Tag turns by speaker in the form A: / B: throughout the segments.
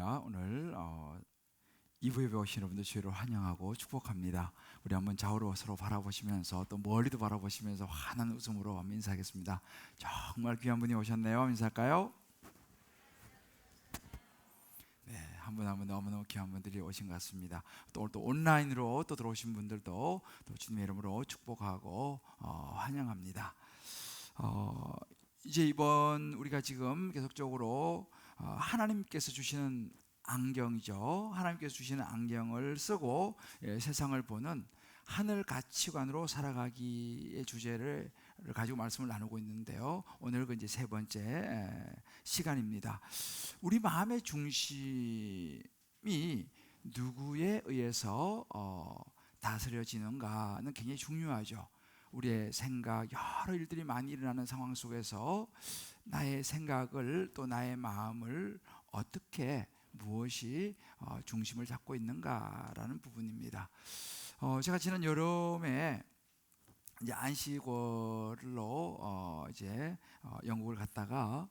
A: 할렐루야. 오늘 2부 예배 오신 여러분들 주의로 환영하고 축복합니다. 우리 한번 좌우로 서로 바라보시면서 또 멀리도 바라보시면서 환한 웃음으로 한번 인사하겠습니다. 정말 귀한 분이 오셨네요. 인사할까요? 네, 한 분 한 분 너무너무 귀한 분들이 오신 것 같습니다. 또 오늘 또 온라인으로 또 들어오신 분들도 또 주님의 이름으로 축복하고 환영합니다. 이제 이번 우리가 지금 계속적으로 하나님께서 주시는 안경이죠. 하나님께서 주시는 안경을 쓰고 세상을 보는 하늘 가치관으로 살아가기의 주제를 가지고 말씀을 나누고 있는데요. 오늘 그 이제 세 번째 시간입니다. 우리 마음의 중심이 누구에 의해서 다스려지는가는 굉장히 중요하죠. 우리의 생각, 여러 일들이 많이 일어나는 상황 속에서 나의 생각을 또 나의 마음을 어떻게 무엇이 중심을 잡고 있는가라는 부분입니다. 제가 지난 여름에 이제 안식월로 이제 영국을 갔다가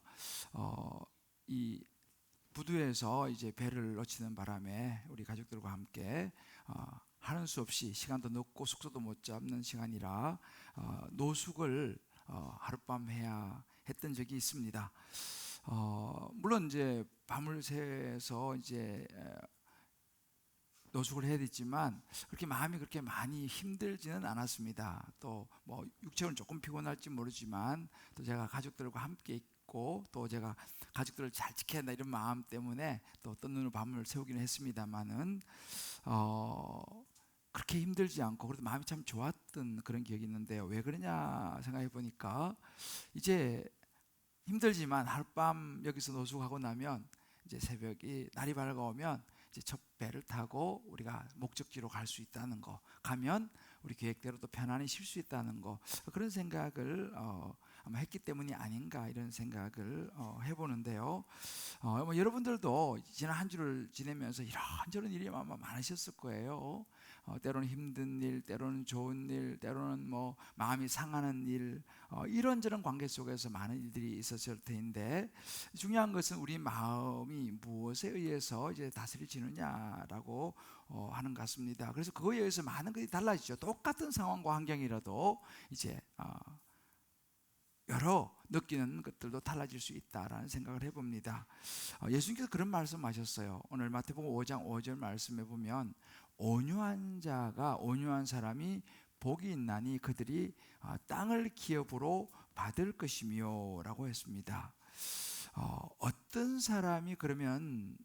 A: 이 부두에서 이제 배를 놓치는 바람에 우리 가족들과 함께 하는 수 없이 시간도 늦고 숙소도 못 잡는 시간이라 노숙을 하룻밤 해야 했던 적이 있습니다. 물론 이제 밤을 새서 이제 노숙을 해야 됐지만 그렇게 마음이 그렇게 많이 힘들지는 않았습니다. 또 뭐 육체는 조금 피곤할지 모르지만 또 제가 가족들과 함께 있고 또 제가 가족들을 잘 지켜야 한다 이런 마음 때문에 또 뜬 눈으로 밤을 새우기는 했습니다만은 그렇게 힘들지 않고 그래도 마음이 참 좋았던 그런 기억이 있는데요. 왜 그러냐 생각해 보니까 이제 힘들지만 하룻밤 여기서 노숙하고 나면 이제 새벽이 날이 밝아오면 이제 첫 배를 타고 우리가 목적지로 갈 수 있다는 거, 가면 우리 계획대로 또 편안히 쉴 수 있다는 거, 그런 생각을 아마 했기 때문이 아닌가 이런 생각을 해보는데요. 뭐 여러분들도 지난 한 주를 지내면서 이런저런 일이 아마 많으셨을 거예요. 때로는 힘든 일, 때로는 좋은 일, 때로는 뭐 마음이 상하는 일, 이런저런 관계 속에서 많은 일들이 있었을 텐데 중요한 것은 우리 마음이 무엇에 의해서 이제 다스려지느냐라고 하는 것 같습니다. 그래서 그거에 의해서 많은 것이 달라지죠. 똑같은 상황과 환경이라도 이제 여러 느끼는 것들도 달라질 수 있다라는 생각을 해봅니다. 예수님께서 그런 말씀하셨어요. 오늘 마태복음 5장 5절 말씀에 보면 온유한 사람이 복이 있나니 그들이 땅을 기업으로 받을 것이며 라고 했습니다. 어떤 사람이 그러면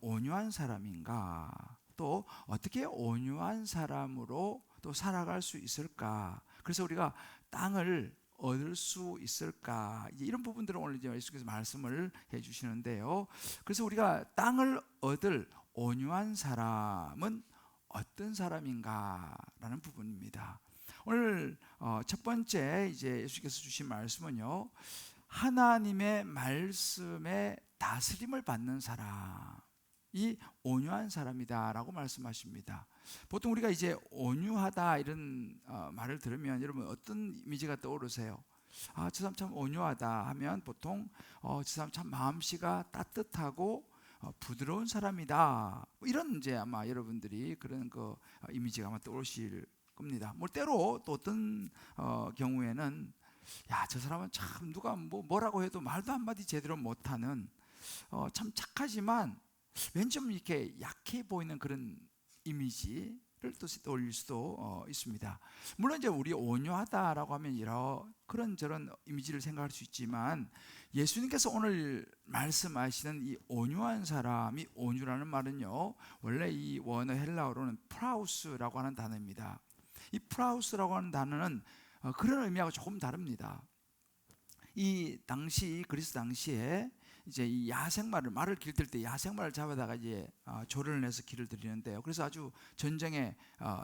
A: 온유한 사람인가, 또 어떻게 온유한 사람으로 또 살아갈 수 있을까, 그래서 우리가 땅을 얻을 수 있을까, 이런 부분들을 오늘 이제 예수께서 말씀을 해주시는데요. 그래서 우리가 땅을 얻을 온유한 사람은 어떤 사람인가라는 부분입니다. 오늘 첫 번째 이제 예수께서 주신 말씀은요, 하나님의 말씀에 다스림을 받는 사람이 온유한 사람이다라고 말씀하십니다. 보통 우리가 이제 온유하다 이런 말을 들으면 여러분 어떤 이미지가 떠오르세요? 저 사람 참 온유하다 하면 보통 저 사람 참 마음씨가 따뜻하고 부드러운 사람이다, 이런 이제 아마 여러분들이 그런 그 이미지가 아마 떠오르실 겁니다. 뭐 때로 또 어떤 경우에는 저 사람은 참 누가 뭐라고 해도 말도 한마디 제대로 못하는 참 착하지만 왠지 좀 이렇게 약해 보이는 그런 이미지를 또 떠올릴 수도 있습니다. 물론 이제 우리 온유하다라고 하면 여러 그런 저런 이미지를 생각할 수 있지만 예수님께서 오늘 말씀하시는 이 온유한 사람이, 온유라는 말은요 원래 이 원어 헬라어로는 프라우스라고 하는 단어입니다. 이 프라우스라고 하는 단어는 그런 의미하고 조금 다릅니다. 이 당시 그리스 당시에 이제 이 야생마를, 말을 길들 때 야생마를 잡아다가 이제 조련을 해서 길을 들이는데요. 그래서 아주 전쟁에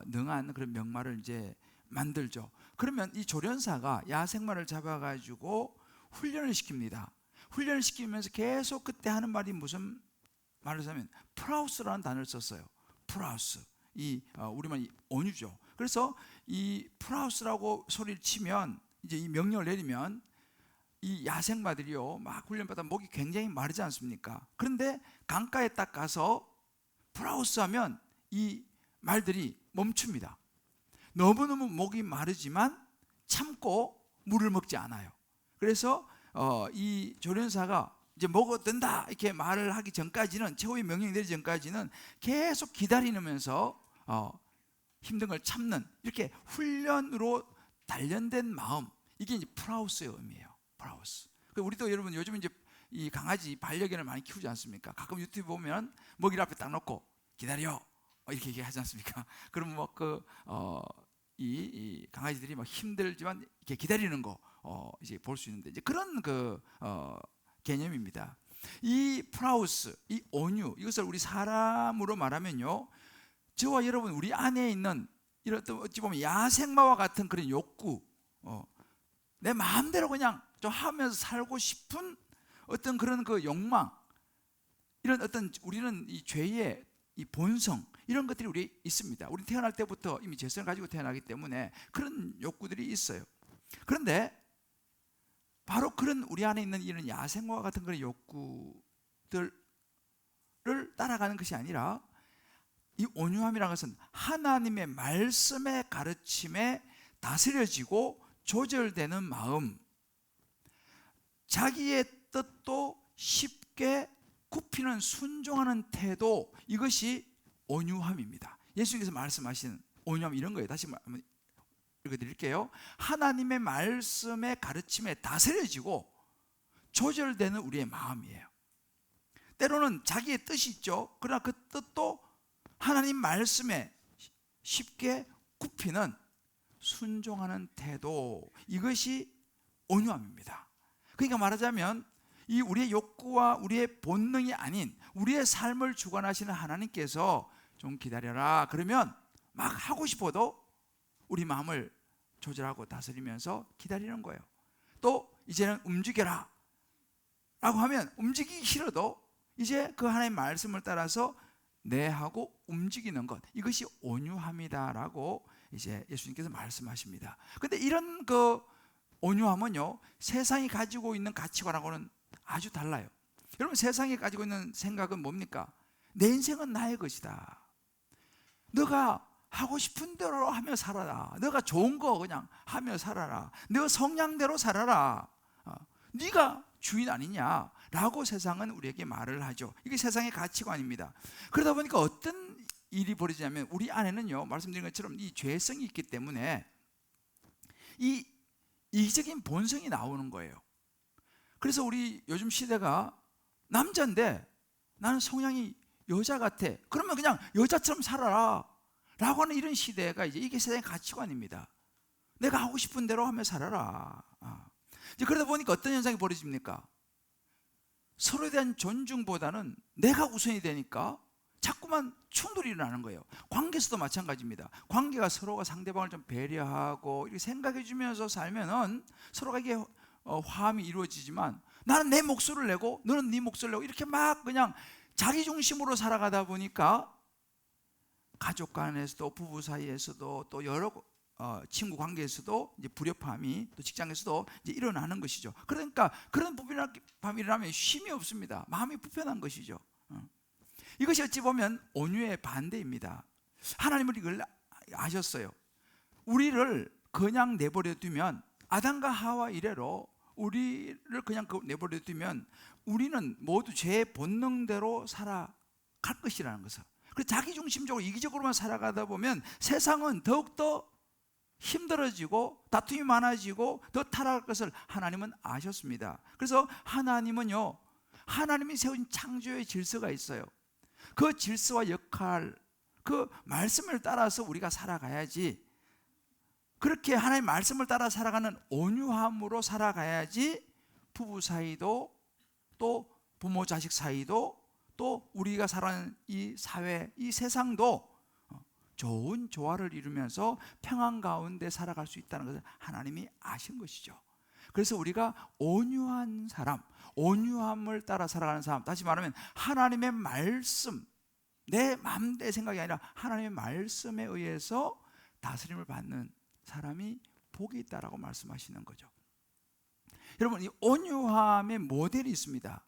A: 능한 그런 명마를 이제 만들죠. 그러면 이 조련사가 야생마를 잡아가지고 훈련을 시킵니다. 훈련을 시키면서 계속 그때 하는 말이 무슨 말을 하면 프라우스라는 단어를 썼어요. 프라우스. 이 우리말 온유죠. 그래서 이 프라우스라고 소리를 치면 이제 이 명령을 내리면 이 야생마들이요 막 훈련받아 목이 굉장히 마르지 않습니까? 그런데 강가에 딱 가서 프라우스 하면 이 말들이 멈춥니다. 너무너무 목이 마르지만 참고 물을 먹지 않아요. 그래서 이 조련사가 이제 먹어든다 이렇게 말을 하기 전까지는, 최후의 명령이 내리기 전까지는 계속 기다리면서 힘든 걸 참는, 이렇게 훈련으로 단련된 마음, 이게 이제 프라우스의 의미예요. 프라우스. 우리도 여러분 요즘 이제 이 강아지 반려견을 많이 키우지 않습니까? 가끔 유튜브 보면 먹이를 앞에 딱 놓고 기다려 이렇게 얘기하지 않습니까? 그럼 뭐 이 강아지들이 막 힘들지만 이렇게 기다리는 거 이제 볼 수 있는데, 이제 그런 개념입니다. 이 프라우스, 이 온유, 이것을 우리 사람으로 말하면요, 저와 여러분 우리 안에 있는 이런 어찌 보면 야생마와 같은 그런 욕구, 내 마음대로 그냥 좀 하면서 살고 싶은 어떤 그런 그 욕망, 이런 어떤 우리는 이 죄의 이 본성, 이런 것들이 우리 있습니다. 우리 태어날 때부터 이미 죄성을 가지고 태어나기 때문에 그런 욕구들이 있어요. 그런데 바로 그런 우리 안에 있는 이런 야생마와 같은 그런 욕구들을 따라가는 것이 아니라, 이 온유함이라는 것은 하나님의 말씀의 가르침에 다스려지고 조절되는 마음, 자기의 뜻도 쉽게 굽히는 순종하는 태도, 이것이 온유함입니다. 예수님께서 말씀하신 온유함 이런 거예요. 다시 한번 읽어드릴게요. 하나님의 말씀의 가르침에 다스려지고 조절되는 우리의 마음이에요. 때로는 자기의 뜻이 있죠. 그러나 그 뜻도 하나님 말씀에 쉽게 굽히는 순종하는 태도, 이것이 온유함입니다. 그러니까 말하자면 이 우리의 욕구와 우리의 본능이 아닌 우리의 삶을 주관하시는 하나님께서 좀 기다려라 그러면 막 하고 싶어도 우리 마음을 조절하고 다스리면서 기다리는 거예요. 또 이제는 움직여라 라고 하면 움직이기 싫어도 이제 그 하나님의 말씀을 따라서 네 하고 움직이는 것, 이것이 온유함이다라고 이제 예수님께서 말씀하십니다. 근데 이런 그 온유함은요, 세상이 가지고 있는 가치관하고는 아주 달라요. 여러분, 세상이 가지고 있는 생각은 뭡니까? 내 인생은 나의 것이다. 너가 하고 싶은 대로 하며 살아라. 너가 좋은 거 그냥 하며 살아라. 너 성향대로 살아라. 네가 주인 아니냐 라고 세상은 우리에게 말을 하죠. 이게 세상의 가치관입니다. 그러다 보니까 어떤 일이 벌어지냐면, 우리 안에는요, 말씀드린 것처럼 이 죄성이 있기 때문에 이 이기적인 본성이 나오는 거예요. 그래서 우리 요즘 시대가 남자인데 나는 성향이 여자 같아, 그러면 그냥 여자처럼 살아라 라고 하는 이런 시대가 이제 이게 세상의 가치관입니다. 내가 하고 싶은 대로 하며 살아라. 이제 그러다 보니까 어떤 현상이 벌어집니까? 서로에 대한 존중보다는 내가 우선이 되니까 자꾸만 충돌이 일어나는 거예요. 관계에서도 마찬가지입니다. 관계가 서로가 상대방을 좀 배려하고 이렇게 생각해 주면서 살면은 서로가 이게 화합이 이루어지지만, 나는 내 목소리를 내고 너는 네 목소리를 내고 이렇게 막 그냥 자기 중심으로 살아가다 보니까 가족 간에서도 부부 사이에서도 또 여러 친구 관계에서도 이제 불협화음이, 또 직장에서도 이제 일어나는 것이죠. 그러니까 그런 불협화음이 일어나면 쉼이 없습니다. 마음이 불편한 것이죠. 이것이 어찌 보면 온유의 반대입니다. 하나님은 이걸 아셨어요. 우리를 그냥 내버려 두면, 아담과 하와 이래로 우리를 그냥 내버려 두면 우리는 모두 죄의 본능대로 살아갈 것이라는 것을. 그래서 자기중심적으로 이기적으로만 살아가다 보면 세상은 더욱더 힘들어지고 다툼이 많아지고 더 타락할 것을 하나님은 아셨습니다. 그래서 하나님은요, 하나님이 세운 창조의 질서가 있어요. 그 질서와 역할, 그 말씀을 따라서 우리가 살아가야지, 그렇게 하나님의 말씀을 따라 살아가는 온유함으로 살아가야지 부부 사이도, 또 부모 자식 사이도, 또 우리가 살아가는 이 사회, 이 세상도 좋은 조화를 이루면서 평안 가운데 살아갈 수 있다는 것을 하나님이 아신 것이죠. 그래서 우리가 온유한 사람, 온유함을 따라 살아가는 사람, 다시 말하면 하나님의 말씀, 내 마음 내 생각이 아니라 하나님의 말씀에 의해서 다스림을 받는 사람이 복이 있다라고 말씀하시는 거죠. 여러분, 이 온유함의 모델이 있습니다.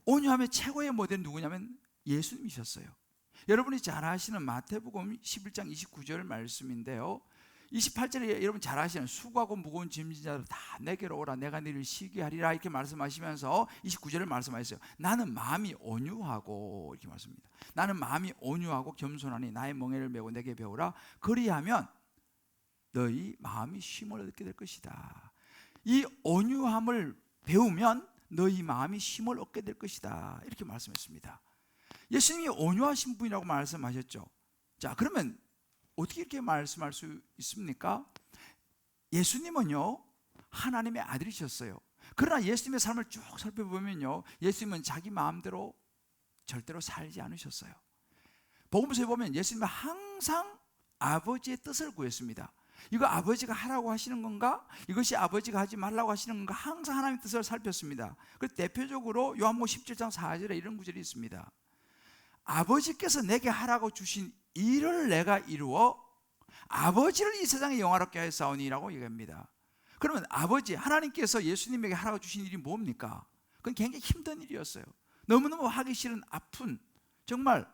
A: 온유함의 최고의 모델은 누구냐면 예수님이셨어요. 여러분이 잘 아시는 마태복음 11장 29절 말씀인데요, 28절에 여러분 잘 아시는 수고하고 무거운 짐진 자들 다 내게로 오라 내가 너희를 쉬게 하리라 이렇게 말씀하시면서 29절을 말씀하셨어요. 나는 마음이 온유하고 이렇게 말씀합니다. 나는 마음이 온유하고 겸손하니 나의 멍에를 메고 내게 배우라. 그리하면 너희 마음이 쉼을 얻게 될 것이다. 이 온유함을 배우면 너희 마음이 쉼을 얻게 될 것이다. 이렇게 말씀했습니다. 예수님이 온유하신 분이라고 말씀하셨죠. 자, 그러면 어떻게 이렇게 말씀할 수 있습니까? 예수님은요, 하나님의 아들이셨어요. 그러나 예수님의 삶을 쭉 살펴보면요, 예수님은 자기 마음대로 절대로 살지 않으셨어요. 복음서에 보면 예수님은 항상 아버지의 뜻을 구했습니다. 이거 아버지가 하라고 하시는 건가? 이것이 아버지가 하지 말라고 하시는 건가? 항상 하나님의 뜻을 살폈습니다. 그래서 대표적으로 요한복음 17장 4절에 이런 구절이 있습니다. 아버지께서 내게 하라고 주신 일을 내가 이루어 아버지를 이 세상에 영화롭게 하였사오니라고 얘기합니다. 그러면 아버지, 하나님께서 예수님에게 하라고 주신 일이 뭡니까? 그건 굉장히 힘든 일이었어요. 너무너무 하기 싫은 아픈, 정말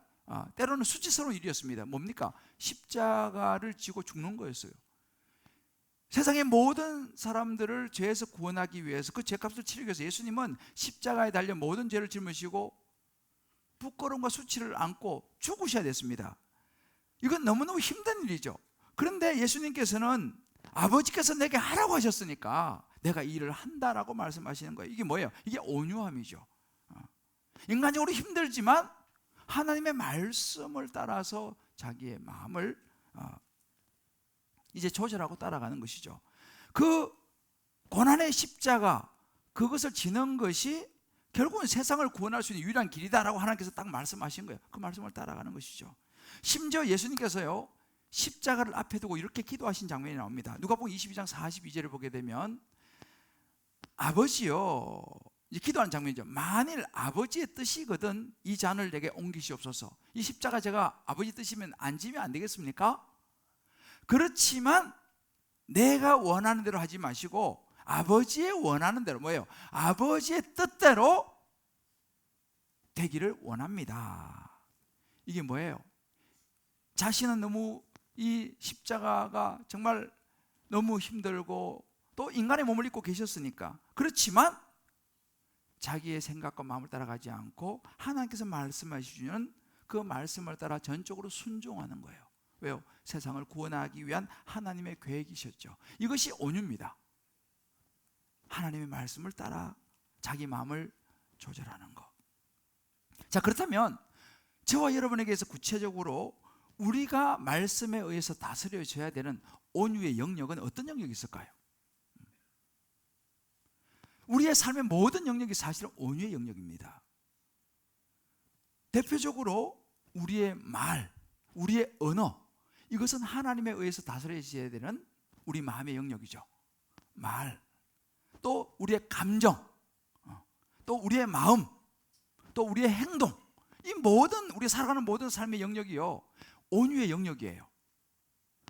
A: 때로는 수치스러운 일이었습니다. 뭡니까? 십자가를 지고 죽는 거였어요. 세상의 모든 사람들을 죄에서 구원하기 위해서, 그 죄값을 치르기 위해서 예수님은 십자가에 달려 모든 죄를 짊으시고 부끄러움과 수치를 안고 죽으셔야 됐습니다. 이건 너무너무 힘든 일이죠. 그런데 예수님께서는 아버지께서 내게 하라고 하셨으니까 내가 이 일을 한다라고 말씀하시는 거예요. 이게 뭐예요? 이게 온유함이죠. 인간적으로 힘들지만 하나님의 말씀을 따라서 자기의 마음을 이제 조절하고 따라가는 것이죠. 그 고난의 십자가, 그것을 지는 것이 결국은 세상을 구원할 수 있는 유일한 길이다라고 하나님께서 딱 말씀하신 거예요. 그 말씀을 따라가는 것이죠. 심지어 예수님께서요, 십자가를 앞에 두고 이렇게 기도하신 장면이 나옵니다. 누가복음 22장 42절을 보게 되면 아버지요, 이제 기도하는 장면이죠. 만일 아버지의 뜻이거든 이 잔을 내게 옮기시옵소서. 이 십자가 제가 아버지 뜻이면 안 지면 안 되겠습니까? 그렇지만 내가 원하는 대로 하지 마시고 아버지의 원하는 대로, 뭐예요? 아버지의 뜻대로 되기를 원합니다. 이게 뭐예요? 자신은 너무 이 십자가가 정말 너무 힘들고 또 인간의 몸을 입고 계셨으니까, 그렇지만 자기의 생각과 마음을 따라가지 않고 하나님께서 말씀하시는 그 말씀을 따라 전적으로 순종하는 거예요. 왜요? 세상을 구원하기 위한 하나님의 계획이셨죠. 이것이 온유입니다. 하나님의 말씀을 따라 자기 마음을 조절하는 것. 자, 그렇다면 저와 여러분에게서 구체적으로 우리가 말씀에 의해서 다스려져야 되는 온유의 영역은 어떤 영역이 있을까요? 우리의 삶의 모든 영역이 사실은 온유의 영역입니다. 대표적으로 우리의 말, 우리의 언어, 이것은 하나님에 의해서 다스려져야 되는 우리 마음의 영역이죠. 말, 또 우리의 감정, 또 우리의 마음, 또 우리의 행동, 이 모든 우리 살아가는 모든 삶의 영역이요, 온유의 영역이에요.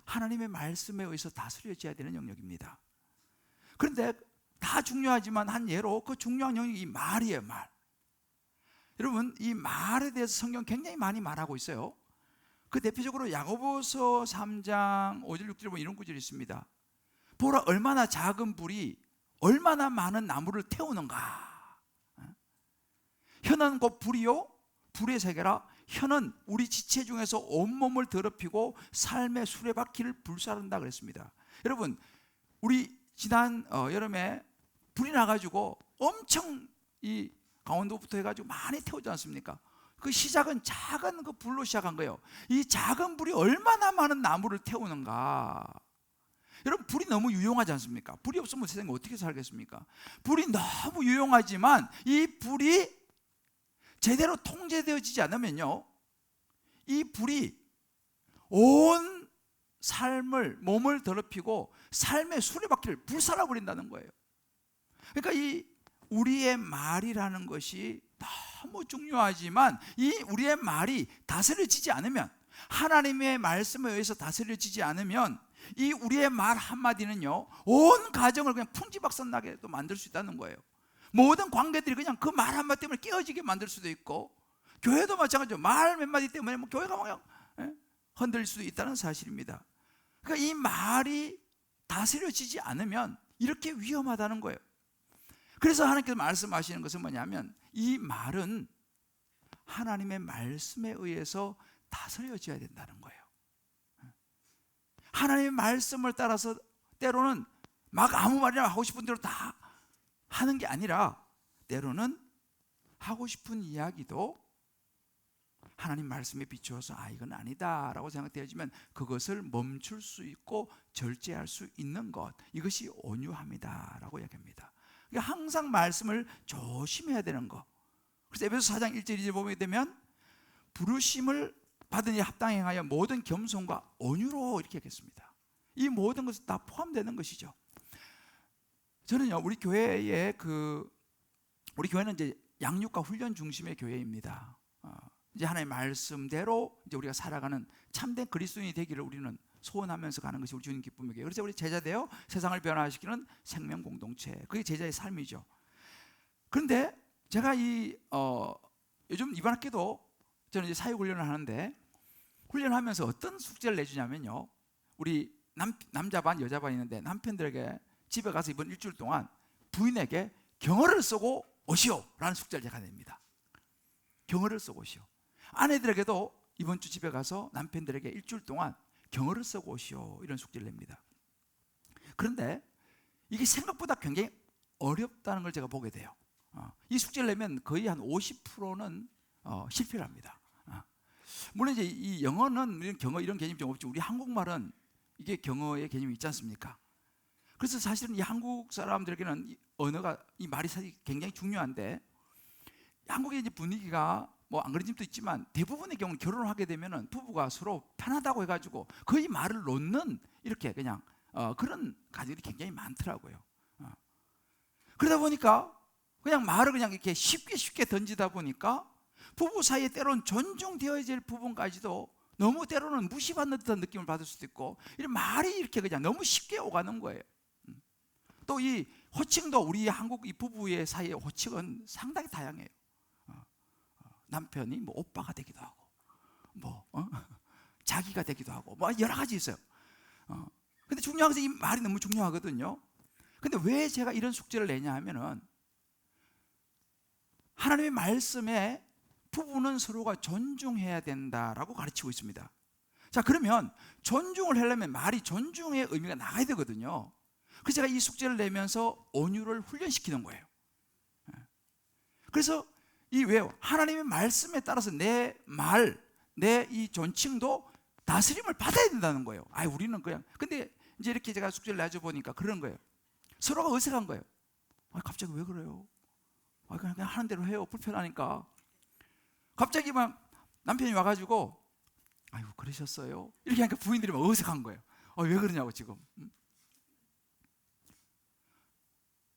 A: 하나님의 말씀에 의해서 다스려져야 되는 영역입니다. 그런데 다 중요하지만 한 예로 그 중요한 영역이 이 말이에요. 말. 여러분, 이 말에 대해서 성경 굉장히 많이 말하고 있어요. 그 대표적으로 야고보서 3장 5절 6절에 보면 이런 구절이 있습니다. 보라, 얼마나 작은 불이 얼마나 많은 나무를 태우는가. 혀는 곧 불이요 불의 세계라. 혀는 우리 지체 중에서 온몸을 더럽히고 삶의 수레바퀴를 불사른다 그랬습니다. 여러분, 우리 지난 여름에 불이 나가지고 엄청 이 강원도부터 해가지고 많이 태우지 않습니까? 그 시작은 작은 그 불로 시작한 거예요. 이 작은 불이 얼마나 많은 나무를 태우는가. 여러분, 불이 너무 유용하지 않습니까? 불이 없으면 세상에 어떻게 살겠습니까? 불이 너무 유용하지만 이 불이 제대로 통제되어지지 않으면요, 이 불이 온 삶을, 몸을 더럽히고 삶의 수레바퀴를 불살라버린다는 거예요. 그러니까 이 우리의 말이라는 것이 너무 중요하지만 이 우리의 말이 다스려지지 않으면, 하나님의 말씀에 의해서 다스려지지 않으면 이 우리의 말 한마디는요, 온 가정을 그냥 풍지박산나게 또 만들 수 있다는 거예요. 모든 관계들이 그냥 그 말 한마디 때문에 깨어지게 만들 수도 있고, 교회도 마찬가지죠. 말 몇 마디 때문에 뭐 교회가 그냥 흔들릴 수도 있다는 사실입니다. 그러니까 이 말이 다스려지지 않으면 이렇게 위험하다는 거예요. 그래서 하나님께서 말씀하시는 것은 뭐냐면, 이 말은 하나님의 말씀에 의해서 다스려져야 된다는 거예요. 하나님의 말씀을 따라서 때로는 막 아무 말이나 하고 싶은 대로 다 하는 게 아니라, 때로는 하고 싶은 이야기도 하나님 말씀에 비추어서 이건 아니다 라고 생각되어지면 그것을 멈출 수 있고 절제할 수 있는 것, 이것이 온유함이다 라고 이야기합니다. 그러니까 항상 말씀을 조심해야 되는 것. 그래서 에베소 4장 1절 2절 보게 되면, 부르심을 받은 이 합당히 행하여 모든 겸손과 온유로 이렇게 하겠습니다. 이 모든 것이 다 포함되는 것이죠. 저는요, 우리 교회의 우리 교회는 이제 양육과 훈련 중심의 교회입니다. 이제 하나님의 말씀대로 이제 우리가 살아가는 참된 그리스도인이 되기를 우리는 소원하면서 가는 것이 우리 주님 기쁨이에요. 그래서 우리 제자 되어 세상을 변화시키는 생명 공동체, 그게 제자의 삶이죠. 그런데 제가 요즘 이번 학기도 저는 이제 사육 훈련을 하는데, 훈련하면서 어떤 숙제를 내주냐면요, 우리 남자 반 여자 반 있는데 남편들에게 집에 가서 이번 일주일 동안 부인에게 경어를 쓰고 오시오 라는 숙제를 제가 냅니다. 경어를 쓰고 오시오. 아내들에게도 이번 주 집에 가서 남편들에게 일주일 동안 경어를 쓰고 오시오, 이런 숙제를 냅니다. 그런데 이게 생각보다 굉장히 어렵다는 걸 제가 보게 돼요. 이 숙제를 내면 거의 한 50%는 실패를 합니다. 물론 이제 이 영어는 이런 경어 이런 개념이 좀 없죠. 우리 한국말은 이게 경어의 개념이 있지 않습니까? 그래서 사실은 이 한국 사람들에게는 이 언어가, 이 말이 사실 굉장히 중요한데, 한국의 이제 분위기가 뭐 안 그런 집도 있지만 대부분의 경우는 결혼을 하게 되면은 부부가 서로 편하다고 해가지고 거의 말을 놓는, 이렇게 그냥 그런 가정이 굉장히 많더라고요. 그러다 보니까 그냥 말을 그냥 이렇게 쉽게 던지다 보니까 부부 사이에 때로는 존중되어야 될 부분까지도 너무 때로는 무시받는 듯한 느낌을 받을 수도 있고, 이런 말이 이렇게 그냥 너무 쉽게 오가는 거예요. 또 이 호칭도, 우리 한국 이 부부의 사이의 호칭은 상당히 다양해요. 남편이 뭐 오빠가 되기도 하고, 뭐 자기가 되기도 하고, 뭐 여러 가지 있어요. 근데 중요한 것은 이 말이 너무 중요하거든요. 근데 왜 제가 이런 숙제를 내냐 하면은, 하나님의 말씀에 부부는 서로가 존중해야 된다라고 가르치고 있습니다. 자, 그러면 존중을 하려면 말이 존중의 의미가 나가야 되거든요. 그래서 제가 이 숙제를 내면서 온유를 훈련시키는 거예요. 그래서 하나님의 말씀에 따라서 내 말, 내 이 존칭도 다스림을 받아야 된다는 거예요. 우리는 그냥, 근데 이제 이렇게 제가 숙제를 내줘 보니까 그런 거예요. 서로가 어색한 거예요. 갑자기 왜 그래요? 그냥 하는 대로 해요. 불편하니까. 갑자기 막 남편이 와가지고, 그러셨어요? 이렇게 하니까 부인들이 막 어색한 거예요. 왜 그러냐고 지금.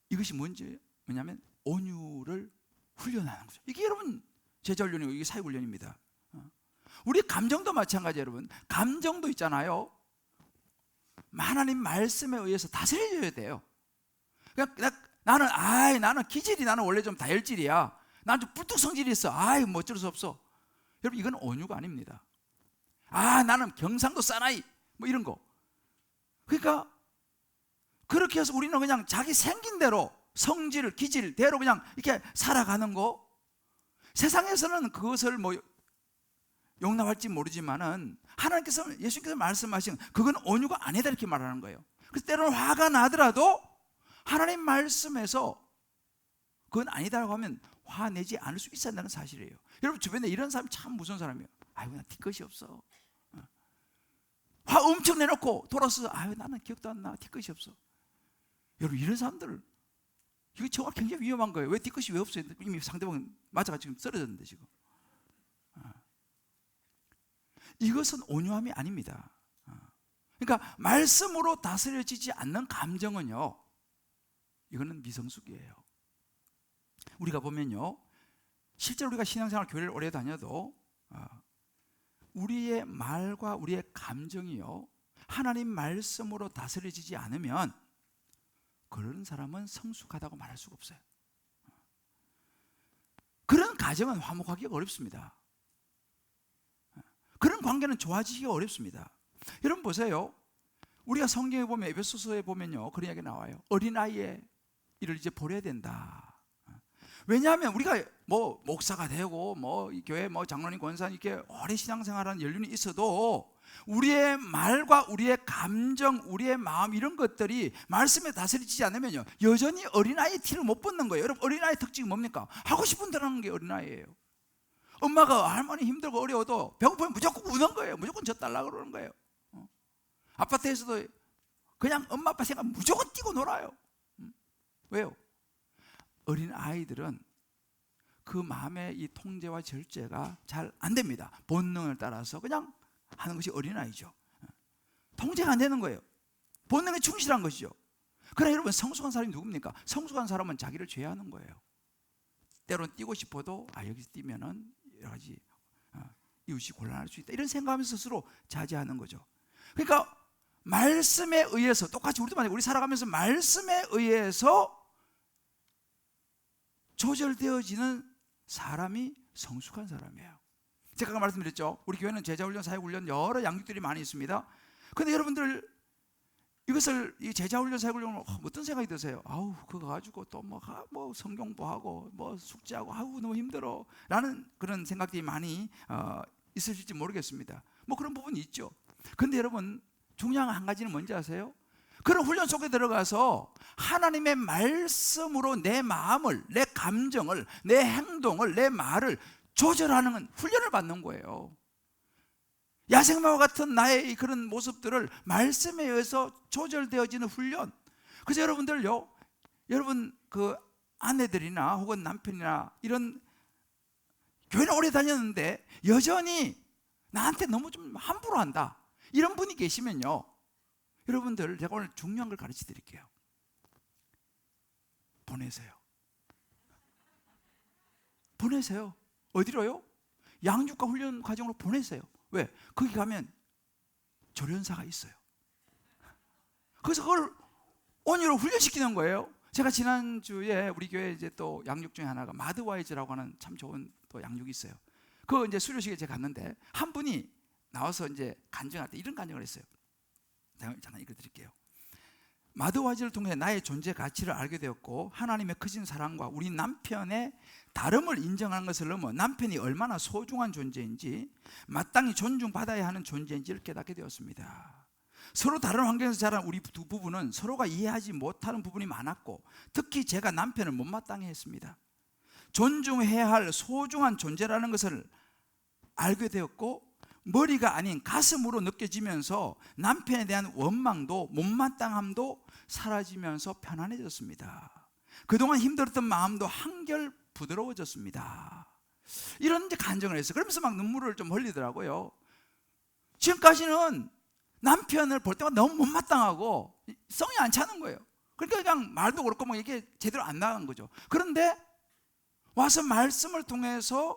A: 이것이 뭐냐면 온유를 훈련하는 거죠. 이게 여러분 제자 훈련이고, 이게 사역 훈련입니다. 우리 감정도 마찬가지예요, 여러분. 감정도 있잖아요. 하나님 말씀에 의해서 다스려져야 돼요. 그러니까 나는 기질이, 나는 원래 좀 다혈질이야. 난 좀 뿔뚝 성질이 있어. 뭐 어쩔 수 없어. 여러분, 이건 온유가 아닙니다. 나는 경상도 사나이, 뭐 이런 거. 그러니까 그렇게 해서 우리는 그냥 자기 생긴 대로 성질, 기질대로 그냥 이렇게 살아가는 거. 세상에서는 그것을 뭐 용납할지 모르지만은 하나님께서, 예수님께서 말씀하신 그건 온유가 아니다 이렇게 말하는 거예요. 그래서 때로는 화가 나더라도 하나님 말씀에서 그건 아니다라고 하면 화내지 않을 수 있어야 한다는 사실이에요. 여러분 주변에 이런 사람이 참 무서운 사람이에요. 나 뒤끝이 없어. 화 엄청 내놓고 돌아서서 나는 기억도 안 나. 뒤끝이 없어. 여러분 이런 사람들, 이거 정말 굉장히 위험한 거예요. 왜 뒤끝이 왜 없어요? 이미 상대방은 맞아가지고 지금 쓰러졌는데 지금. 이것은 온유함이 아닙니다. 그러니까 말씀으로 다스려지지 않는 감정은요, 이거는 미성숙이에요. 우리가 보면요, 실제로 우리가 신앙생활 교회를 오래 다녀도 우리의 말과 우리의 감정이요, 하나님 말씀으로 다스려지지 않으면 그런 사람은 성숙하다고 말할 수가 없어요. 그런 가정은 화목하기가 어렵습니다. 그런 관계는 좋아지기가 어렵습니다. 여러분 보세요. 우리가 성경에 보면, 에베소서에 보면요, 그런 이야기 나와요. 어린아이의 일을 이제 버려야 된다. 왜냐하면 우리가 뭐 목사가 되고 뭐 이 교회 뭐 장로님 권사님 이렇게 오래 신앙생활하는 연륜이 있어도 우리의 말과 우리의 감정, 우리의 마음 이런 것들이 말씀에 다스리지 않으면요, 여전히 어린아이 티를 못 벗는 거예요. 여러분, 어린아이 특징이 뭡니까? 하고 싶은 대로 하는 게 어린아이예요. 엄마가 할머니 힘들고 어려워도 배고프면 무조건 우는 거예요. 무조건 저 달라고 그러는 거예요. 아파트에서도 그냥 엄마 아빠 생각 무조건 뛰고 놀아요. 왜요? 어린 아이들은 그 마음의 이 통제와 절제가 잘 안 됩니다. 본능을 따라서 그냥 하는 것이 어린아이죠. 통제가 안 되는 거예요. 본능에 충실한 것이죠. 그러나 여러분, 성숙한 사람이 누굽니까? 성숙한 사람은 자기를 제어하는 거예요. 때로는 뛰고 싶어도 여기서 뛰면은 여러 가지 이웃이 곤란할 수 있다, 이런 생각하면서 스스로 자제하는 거죠. 그러니까 말씀에 의해서, 똑같이 우리도 마찬가지로 우리 살아가면서 말씀에 의해서 조절되어지는 사람이 성숙한 사람이에요. 제가 아까 말씀드렸죠. 우리 교회는 제자훈련, 사역훈련 여러 양육들이 많이 있습니다. 그런데 여러분들 이것을, 이 제자훈련, 사역훈련을 어떤 생각이 드세요? 아우, 그거 가지고 또 뭐 성경보하고 뭐 숙제하고 아우 너무 힘들어 라는 그런 생각들이 많이 있으실지 모르겠습니다. 뭐 그런 부분이 있죠. 그런데 여러분, 중요한 한 가지는 뭔지 아세요? 그런 훈련 속에 들어가서 하나님의 말씀으로 내 마음을, 내 감정을, 내 행동을, 내 말을 조절하는 훈련을 받는 거예요. 야생마와 같은 나의 그런 모습들을 말씀에 의해서 조절되어지는 훈련. 그래서 여러분들요, 여러분 그 아내들이나 혹은 남편이나 이런 교회를 오래 다녔는데 여전히 나한테 너무 좀 함부로 한다, 이런 분이 계시면요, 여러분들 제가 오늘 중요한 걸 가르쳐 드릴게요. 보내세요. 보내세요. 어디로요? 양육과 훈련 과정으로 보내세요. 왜? 거기 가면 조련사가 있어요. 그래서 그걸 온유로 훈련시키는 거예요. 제가 지난주에 우리 교회 이제 또 양육 중에 하나가 마드와이즈라고 하는 참 좋은 또 양육이 있어요. 그 이제 수료식에 제가 갔는데 한 분이 나와서 이제 간증할 때 이런 간증을 했어요. 잠깐 읽어드릴게요. 마드와이즈를 통해 나의 존재 가치를 알게 되었고, 하나님의 크신 사랑과 우리 남편의 다름을 인정하는 것을 넘어 남편이 얼마나 소중한 존재인지, 마땅히 존중받아야 하는 존재인지를 깨닫게 되었습니다. 서로 다른 환경에서 자란 우리 두 부부는 서로가 이해하지 못하는 부분이 많았고, 특히 제가 남편을 못마땅해 했습니다. 존중해야 할 소중한 존재라는 것을 알게 되었고, 머리가 아닌 가슴으로 느껴지면서 남편에 대한 원망도 못마땅함도 사라지면서 편안해졌습니다. 그동안 힘들었던 마음도 한결 부드러워졌습니다. 이런 이제 간증을 했어요. 그러면서 막 눈물을 좀 흘리더라고요. 지금까지는 남편을 볼 때마다 너무 못마땅하고 성이 안 차는 거예요. 그러니까 그냥 말도 그렇고 뭐 이게 제대로 안 나간 거죠. 그런데 와서 말씀을 통해서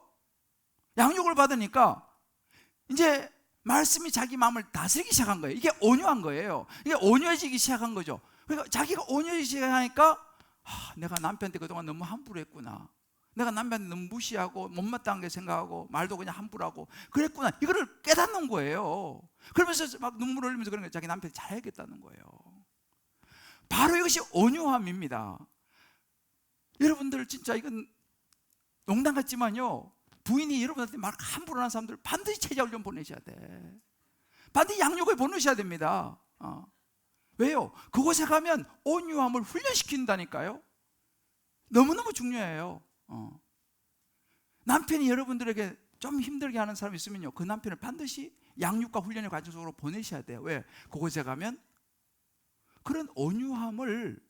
A: 양육을 받으니까 이제 말씀이 자기 마음을 다스리기 시작한 거예요. 이게 온유한 거예요. 이게 온유해지기 시작한 거죠. 그러니까 자기가 온유해지기 시작하니까 내가 남편한테 그동안 너무 함부로 했구나, 내가 남편한테 너무 무시하고 못마땅하게 생각하고 말도 그냥 함부로 하고 그랬구나, 이거를 깨닫는 거예요. 그러면서 막 눈물을 흘리면서 그런 거예요. 자기 남편이 잘하겠다는 거예요. 바로 이것이 온유함입니다. 여러분들 진짜 이건 농담 같지만요, 부인이 여러분한테 말 함부로 하는 사람들 반드시 제자훈련 보내셔야 돼. 반드시 양육을 보내셔야 됩니다. 왜요? 그곳에 가면 온유함을 훈련시킨다니까요. 너무너무 중요해요. 남편이 여러분들에게 좀 힘들게 하는 사람이 있으면요, 그 남편을 반드시 양육과 훈련의 과정 속으로 보내셔야 돼요. 왜? 그곳에 가면 그런 온유함을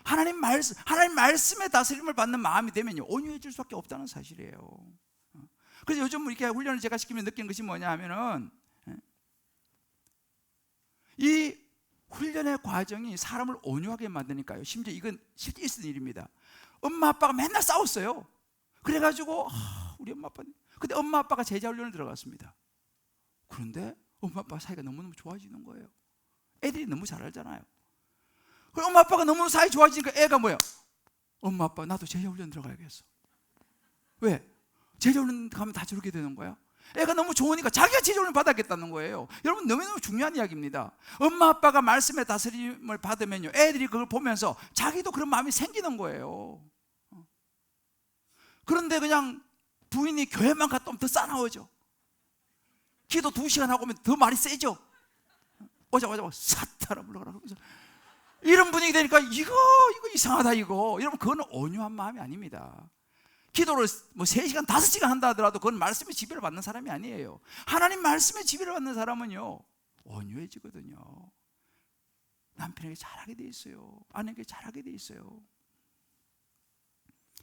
A: 하나님 말씀의 다스림을 받는 마음이 되면요, 온유해질 수밖에 없다는 사실이에요. 그래서 요즘 이렇게 훈련을 제가 시키면 느끼는 것이 뭐냐 하면은, 이 훈련의 과정이 사람을 온유하게 만드니까요. 심지어 이건 실제 있었던 일입니다. 엄마 아빠가 맨날 싸웠어요. 그래가지고 우리 엄마 아빠는, 근데 엄마 아빠가 제자 훈련을 들어갔습니다. 그런데 엄마 아빠 사이가 너무너무 좋아지는 거예요. 애들이 너무 잘 알잖아요. 그럼 엄마 아빠가 너무 사이 좋아지니까 애가 뭐야? 엄마 아빠 나도 제자훈련 들어가야겠어. 왜? 제자훈련 가면 다 저렇게 되는 거야? 애가 너무 좋으니까 자기가 제자훈련 받았겠다는 거예요. 여러분 너무너무 중요한 이야기입니다. 엄마 아빠가 말씀의 다스림을 받으면요, 애들이 그걸 보면서 자기도 그런 마음이 생기는 거예요. 그런데 그냥 부인이 교회만 갔다 오면 더 싸나워져. 기도 2시간 하고 오면 더 말이 세죠. 오자마자 사타라 물러가라 그러면서 이런 분위기 되니까 이거 이상하다 이거. 여러분 그건 온유한 마음이 아닙니다. 기도를 뭐 3시간 5시간 한다 하더라도 그건 말씀의 지배를 받는 사람이 아니에요. 하나님 말씀의 지배를 받는 사람은요 온유해지거든요. 남편에게 잘하게 돼 있어요. 아내에게 잘하게 돼 있어요.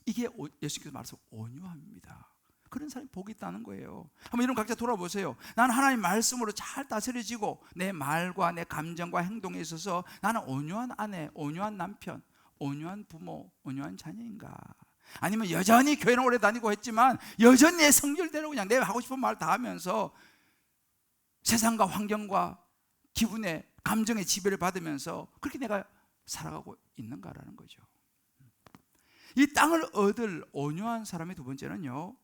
A: 이게 예수께서 말해서 온유함입니다. 그런 사람이 복이 있다는 거예요. 한번 이런 각자 돌아보세요. 나는 하나님 말씀으로 잘 다스려지고 내 말과 내 감정과 행동에 있어서 나는 온유한 아내, 온유한 남편, 온유한 부모, 온유한 자녀인가? 아니면 여전히 교회는 오래 다니고 했지만 여전히 내 성질대로 그냥 내 하고 싶은 말 다 하면서 세상과 환경과 기분의 감정의 지배를 받으면서 그렇게 내가 살아가고 있는가라는 거죠. 이 땅을 얻을 온유한 사람의 두 번째는요,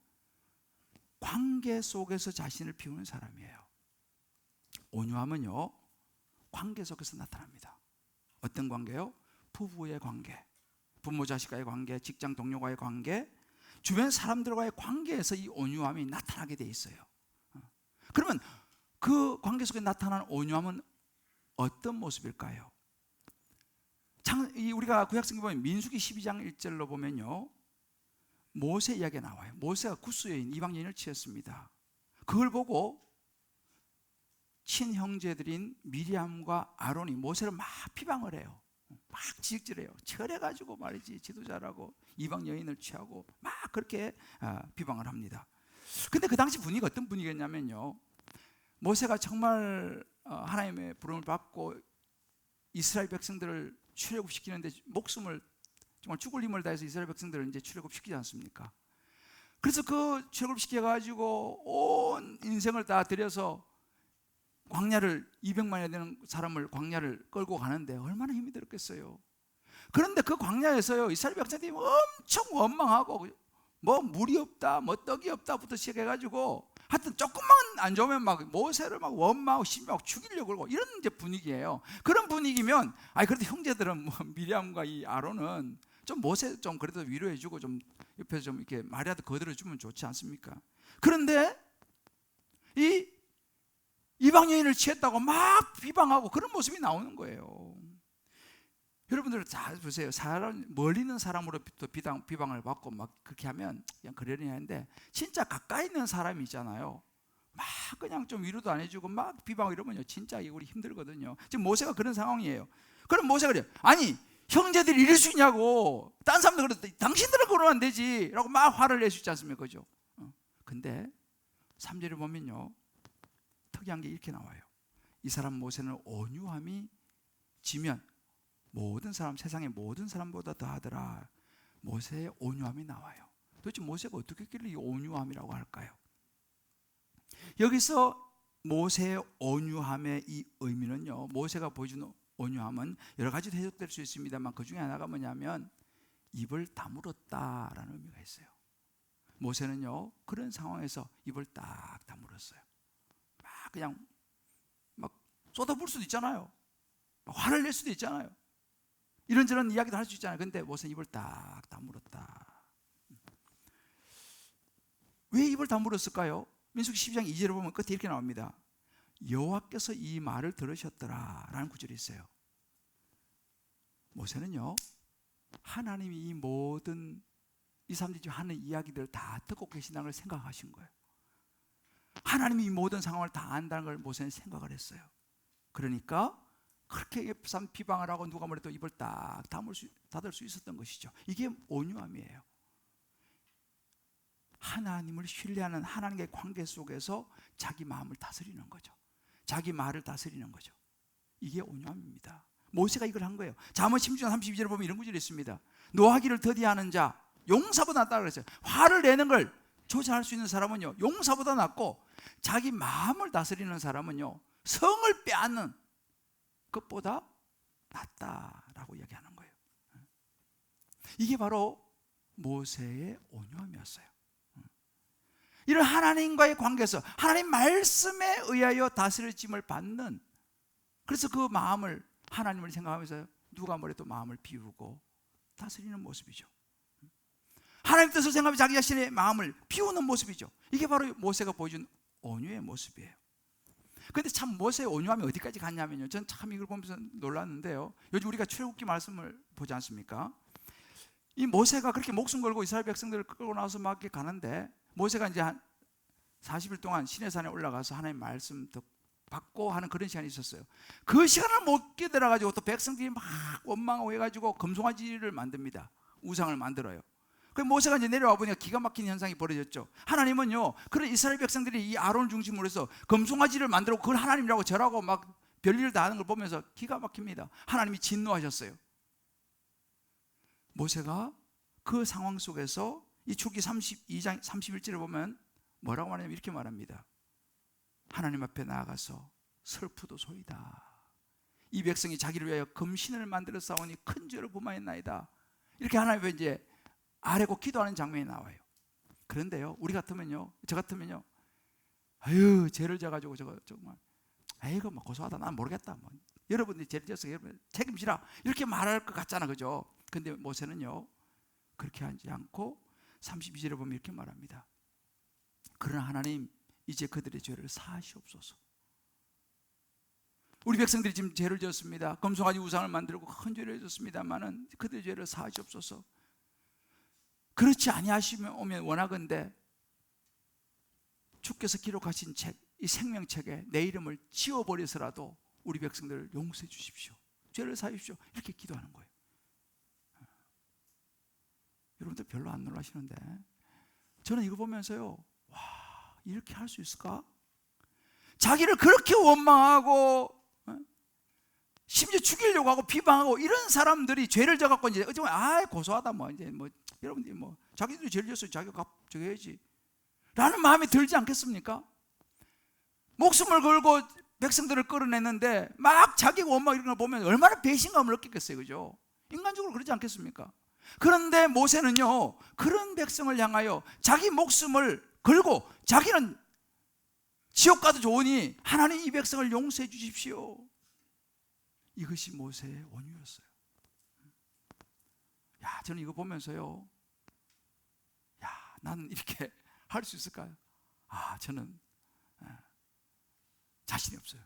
A: 관계 속에서 자신을 비우는 사람이에요. 온유함은요 관계 속에서 나타납니다. 어떤 관계요? 부부의 관계, 부모 자식과의 관계, 직장 동료와의 관계, 주변 사람들과의 관계에서 이 온유함이 나타나게 돼 있어요. 그러면 그 관계 속에 나타나는 온유함은 어떤 모습일까요? 우리가 구약성경 보면 민수기 12장 1절로 보면요, 모세 이야기가 나와요. 모세가 구스여인 이방 여인을 취했습니다. 그걸 보고 친형제들인 미리암과 아론이 모세를 막 비방을 해요. 막 지적질해요. 철해가지고 말이지 지도자라고 이방 여인을 취하고 막 그렇게 비방을 합니다. 근데 그 당시 분위기가 어떤 분위기였냐면요, 모세가 정말 하나님의 부름을 받고 이스라엘 백성들을 출애굽시키는데 목숨을 정말 죽을 힘을 다해서 이스라엘 백성들을 이제 출애굽시키지 않습니까? 그래서 그 출애굽시켜가지고 온 인생을 다 들여서 광야를 200만이 되는 사람을 광야를 끌고 가는데 얼마나 힘이 들었겠어요. 그런데 그 광야에서요 이스라엘 백성들이 엄청 원망하고 뭐 물이 없다, 뭐 떡이 없다부터 시작해가지고 하여튼 조금만 안 좋으면 막 모세를 막 원망하고 심하고 죽이려고 그러고 이런 이제 분위기예요. 그런 분위기면 그래도 형제들은 뭐 미리암과 이 아론은 좀 모세 좀 그래도 위로해주고 좀 옆에서 좀 이렇게 말이라도 거들어주면 좋지 않습니까? 그런데 이 이방 여인을 취했다고 막 비방하고 그런 모습이 나오는 거예요. 여러분들 잘 보세요. 사람 멀리 있는 사람으로부터 비방을 받고 막 그렇게 하면 그냥 그러려니 하는데 진짜 가까이 있는 사람이 있잖아요. 막 그냥 좀 위로도 안 해주고 막 비방하고 이러면요 진짜 우리 힘들거든요. 지금 모세가 그런 상황이에요. 그럼 모세가 그래요. 아니 형제들이 이럴 수 있냐고. 딴 사람들 그래도 당신들은 그러면 안 되지 라고 막 화를 낼 수 있지 않습니까? 그죠? 근데 3절에 보면요 특이한 게 이렇게 나와요. 이 사람 모세는 온유함이 지면 모든 사람, 세상의 모든 사람보다 더하더라. 모세의 온유함이 나와요. 도대체 모세가 어떻게 했길래 이 온유함이라고 할까요? 여기서 모세의 온유함의 이 의미는요, 모세가 보여준 온유함은 여러 가지로 해석될 수 있습니다만 그 중에 하나가 뭐냐면 입을 다물었다라는 의미가 있어요. 모세는요 그런 상황에서 입을 딱 다물었어요. 막 그냥 막 쏟아부을 수도 있잖아요. 막 화를 낼 수도 있잖아요. 이런저런 이야기도 할 수 있잖아요. 근데 모세는 입을 딱 다물었다. 왜 입을 다물었을까요? 민수기 12장 2절에 보면 끝에 이렇게 나옵니다. 여호와께서 이 말을 들으셨더라 라는 구절이 있어요. 모세는요 하나님이 이 모든 이 사람들이 하는 이야기들을 다 듣고 계신다는 걸 생각하신 거예요. 하나님이 이 모든 상황을 다 안다는 걸 모세는 생각을 했어요. 그러니까 그렇게 비방을 하고 누가 뭐래도 입을 딱 닫을 수 있었던 것이죠. 이게 온유함이에요. 하나님을 신뢰하는 하나님의 관계 속에서 자기 마음을 다스리는 거죠. 자기 말을 다스리는 거죠. 이게 온유함입니다. 모세가 이걸 한 거예요. 잠언 16장 32절에 보면 이런 구절이 있습니다. 노하기를 더디하는 자 용사보다 낫다 그랬어요. 화를 내는 걸 조절할 수 있는 사람은요, 용사보다 낫고, 자기 마음을 다스리는 사람은요, 성을 빼앗는 것보다 낫다라고 이야기하는 거예요. 이게 바로 모세의 온유함이었어요. 이런 하나님과의 관계에서 하나님 말씀에 의하여 다스려짐을 받는, 그래서 그 마음을, 하나님을 생각하면서 누가 뭐래도 마음을 비우고 다스리는 모습이죠. 하나님 뜻을 생각하며 자기 자신의 마음을 비우는 모습이죠. 이게 바로 모세가 보여준 온유의 모습이에요. 그런데 참 모세의 온유함이 어디까지 갔냐면요, 전 참 이걸 보면서 놀랐는데요, 요즘 우리가 출애굽기 말씀을 보지 않습니까? 이 모세가 그렇게 목숨 걸고 이스라엘 백성들을 끌고 나와서 막 이렇게 가는데, 모세가 이제 한 40일 동안 시내산에 올라가서 하나님 말씀 받고 하는 그런 시간이 있었어요. 그 시간을 못 깨달아가지고 또 백성들이 막 원망하고 해가지고 금송아지를 만듭니다. 우상을 만들어요. 그 모세가 이제 내려와 보니까 기가 막힌 현상이 벌어졌죠. 하나님은요, 그런 이스라엘 백성들이 이 아론을 중심으로 해서 금송아지를 만들고 그걸 하나님이라고 절하고 막 별일을 다 하는 걸 보면서 기가 막힙니다. 하나님이 진노하셨어요. 모세가 그 상황 속에서 이 출애굽기 32장 31절을 보면 뭐라고 말하냐면 이렇게 말합니다. 하나님 앞에 나아가서 슬프도소이다. 이 백성이 자기를 위하여 금신을 만들어 싸우니 큰 죄를 범하였나이다. 이렇게 하나님 앞에 이제 아뢰고 기도하는 장면이 나와요. 그런데요, 우리 같으면요, 저 같으면요, 아유, 죄를 져가지고 저거 정말, 아이고 뭐 고소하다, 난 모르겠다, 뭐 여러분들이 죄를 져서 여러분 책임지라, 이렇게 말할 것 같잖아, 그죠? 근데 모세는요, 그렇게 하지 않고 32절에 보면 이렇게 말합니다. 그러나 하나님, 이제 그들의 죄를 사하시옵소서. 우리 백성들이 지금 죄를 지었습니다. 금송아지 우상을 만들고 큰 죄를 지었습니다만은 그들의 죄를 사하시옵소서. 그렇지 아니하시면 오면 원하건대 주께서 기록하신 책, 이 생명책에 내 이름을 지워버려서라도 우리 백성들을 용서해 주십시오. 죄를 사하십시오. 이렇게 기도하는 거예요. 여러분들 별로 안 놀라시는데 저는 이거 보면서요, 와, 이렇게 할 수 있을까? 자기를 그렇게 원망하고 심지어 죽이려고 하고 비방하고 이런 사람들이 죄를 져갖고 이제 어쩌면 아 고소하다, 뭐 이제 뭐 여러분들이 뭐 자기들이 죄를 졌어요, 자기가 갚아야지 라는 마음이 들지 않겠습니까? 목숨을 걸고 백성들을 끌어냈는데 막 자기가 원망 이런 걸 보면 얼마나 배신감을 느끼겠어요, 그죠? 인간적으로 그러지 않겠습니까? 그런데 모세는요, 그런 백성을 향하여 자기 목숨을 걸고 자기는 지옥 가도 좋으니 하나님 이 백성을 용서해 주십시오. 이것이 모세의 온유였어요. 야, 저는 이거 보면서요, 야, 나는 이렇게 할 수 있을까요? 아, 저는 자신이 없어요.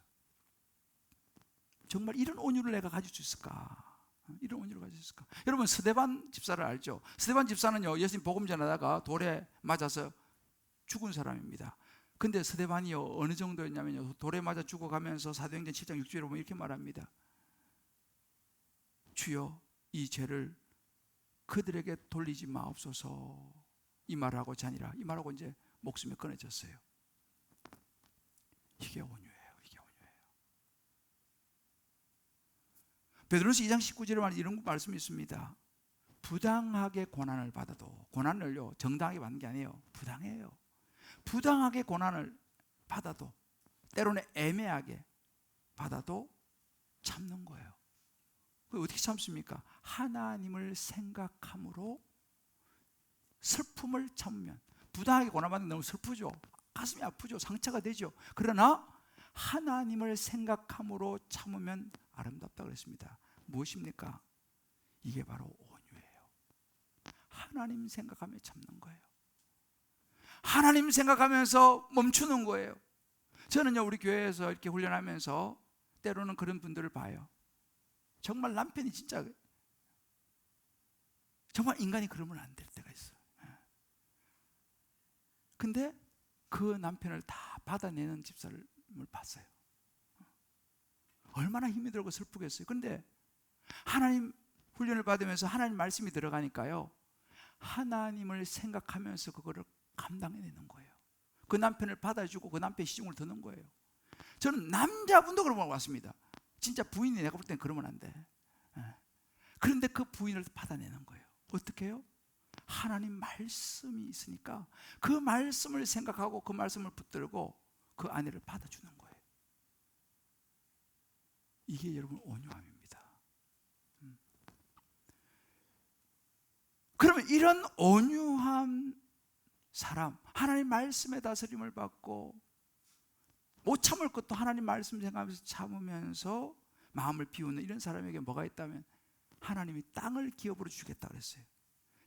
A: 정말 이런 온유를 내가 가질 수 있을까? 이런 온유를 가질 수 있을까? 여러분, 스데반 집사를 알죠? 스데반 집사는요, 예수님 복음 전하다가 돌에 맞아서 죽은 사람입니다. 근데 스데반이요, 어느 정도였냐면요, 돌에 맞아 죽어가면서 사도행전 7장 6절에 보면 이렇게 말합니다. 주여, 이 죄를 그들에게 돌리지 마옵소서. 이 말하고 자니라. 이 말하고 이제 목숨이 끊어졌어요. 이게 온유예요. 이게 온유예요. 베드로서 2장 19절에 말하는 이런 말씀이 있습니다. 부당하게 고난을 받아도, 고난을요 정당하게 받는 게 아니에요. 부당해요. 부당하게 고난을 받아도, 때로는 애매하게 받아도 참는 거예요. 어떻게 참습니까? 하나님을 생각함으로 슬픔을 참으면, 부당하게 고난받는 게 너무 슬프죠. 가슴이 아프죠. 상처가 되죠. 그러나 하나님을 생각함으로 참으면 아름답다고 그랬습니다. 무엇입니까? 이게 바로 온유예요. 하나님 생각하며 참는 거예요. 하나님 생각하면서 멈추는 거예요. 저는요, 우리 교회에서 이렇게 훈련하면서 때로는 그런 분들을 봐요. 정말 남편이 진짜, 정말 인간이 그러면 안 될 때가 있어요. 근데 그 남편을 다 받아내는 집사를 봤어요. 얼마나 힘이 들고 슬프겠어요. 근데 하나님 훈련을 받으면서 하나님 말씀이 들어가니까요, 하나님을 생각하면서 그거를 감당해내는 거예요. 그 남편을 받아주고 그 남편의 시중을 드는 거예요. 저는 남자분도 그런 걸 봤습니다. 진짜 부인이 내가 볼 때는 그러면 안 돼. 그런데 그 부인을 받아내는 거예요. 어떻게 해요? 하나님 말씀이 있으니까 그 말씀을 생각하고 그 말씀을 붙들고 그 아내를 받아주는 거예요. 이게 여러분 온유함입니다. 그러면 이런 온유한 사람, 하나님 말씀의 다스림을 받고 못 참을 것도 하나님 말씀 생각하면서 참으면서 마음을 비우는 이런 사람에게 뭐가 있다면 하나님이 땅을 기업으로 주겠다 그랬어요.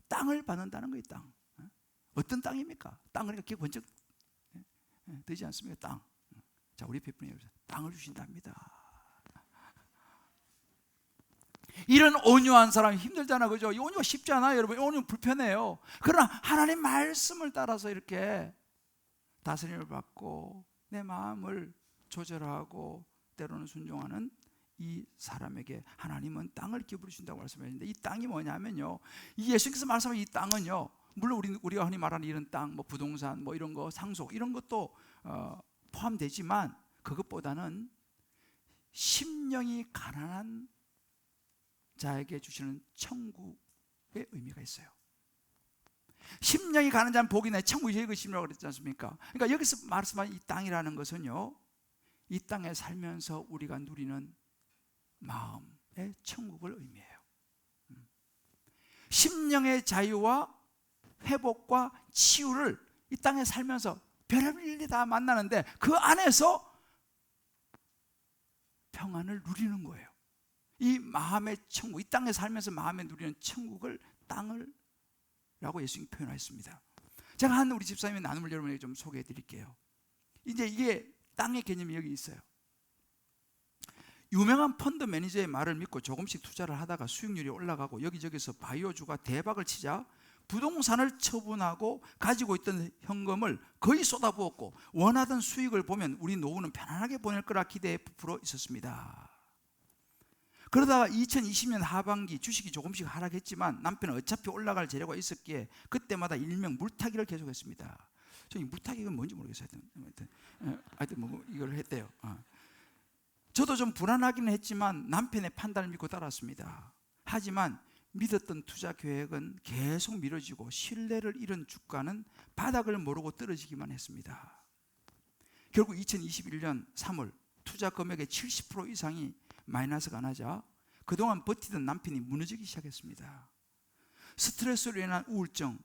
A: 땅을 받는다는 거예요. 땅. 어떤 땅입니까? 땅 그러니까 기업 번쩍 되지 않습니까? 땅. 자, 우리 베프님 땅을 주신답니다. 이런 온유한 사람이 힘들잖아, 그죠? 이 온유가 쉽지 않아요, 여러분. 온유 불편해요. 그러나 하나님 말씀을 따라서 이렇게 다스림을 받고 내 마음을 조절하고 때로는 순종하는 이 사람에게 하나님은 땅을 기업으로 주신다고 말씀하셨는데, 이 땅이 뭐냐면요, 이 예수님께서 말씀하신 이 땅은요, 물론 우리가 흔히 말하는 이런 땅, 뭐 부동산, 뭐 이런 거, 상속 이런 것도 포함되지만 그것보다는 심령이 가난한 자에게 주시는 천국의 의미가 있어요. 심령이 가난한 자는 복이 내 천국이 것이라고 그랬지 않습니까? 그러니까 여기서 말씀한 이 땅이라는 것은요, 이 땅에 살면서 우리가 누리는 마음의 천국을 의미해요. 심령의 자유와 회복과 치유를 이 땅에 살면서 별의별 일이 다 만나는데 그 안에서 평안을 누리는 거예요. 이 마음의 천국, 이 땅에 살면서 마음에 누리는 천국을 땅을 라고 예수님이 표현하셨습니다. 제가 한 우리 집사님의 나눔을 여러분에게 좀 소개해 드릴게요. 이제 이게 땅의 개념이 여기 있어요. 유명한 펀드 매니저의 말을 믿고 조금씩 투자를 하다가 수익률이 올라가고 여기저기서 바이오주가 대박을 치자 부동산을 처분하고 가지고 있던 현금을 거의 쏟아부었고 원하던 수익을 보면 우리 노후는 편안하게 보낼 거라 기대에 부풀어 있었습니다. 그러다가 2020년 하반기 주식이 조금씩 하락했지만 남편은 어차피 올라갈 재료가 있었기에 그때마다 일명 물타기를 계속했습니다. 저 이 물타기가 뭔지 모르겠어요. 하여튼 뭐 이걸 했대요. 저도 좀 불안하기는 했지만 남편의 판단을 믿고 따랐습니다. 하지만 믿었던 투자 계획은 계속 미뤄지고 신뢰를 잃은 주가는 바닥을 모르고 떨어지기만 했습니다. 결국 2021년 3월 투자 금액의 70% 이상이 마이너스가 나자 그동안 버티던 남편이 무너지기 시작했습니다. 스트레스로 인한 우울증,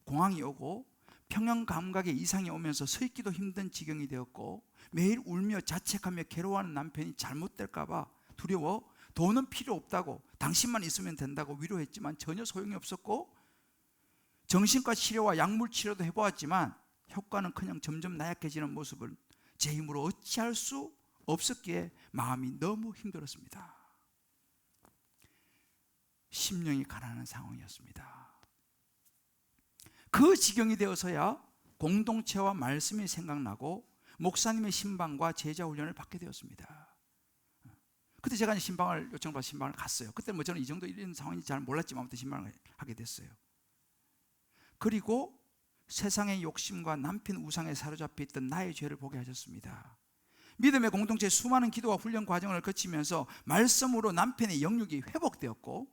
A: 공황이 오고 평형 감각에 이상이 오면서 서 있기도 힘든 지경이 되었고 매일 울며 자책하며 괴로워하는 남편이 잘못될까 봐 두려워 돈은 필요 없다고 당신만 있으면 된다고 위로했지만 전혀 소용이 없었고 정신과 치료와 약물 치료도 해보았지만 효과는 그냥 점점 나약해지는 모습을 제 힘으로 어찌할 수 없었기에 마음이 너무 힘들었습니다. 심령이 가난한 상황이었습니다. 그 지경이 되어서야 공동체와 말씀이 생각나고 목사님의 신방과 제자 훈련을 받게 되었습니다. 그때 제가 신방을 요청받아 신방을 갔어요. 그때 뭐 저는 이 정도 이런 상황인지 잘 몰랐지만 아무튼 신방을 하게 됐어요. 그리고 세상의 욕심과 남편 우상에 사로잡혀 있던 나의 죄를 보게 하셨습니다. 믿음의 공동체의 수많은 기도와 훈련 과정을 거치면서 말씀으로 남편의 영육이 회복되었고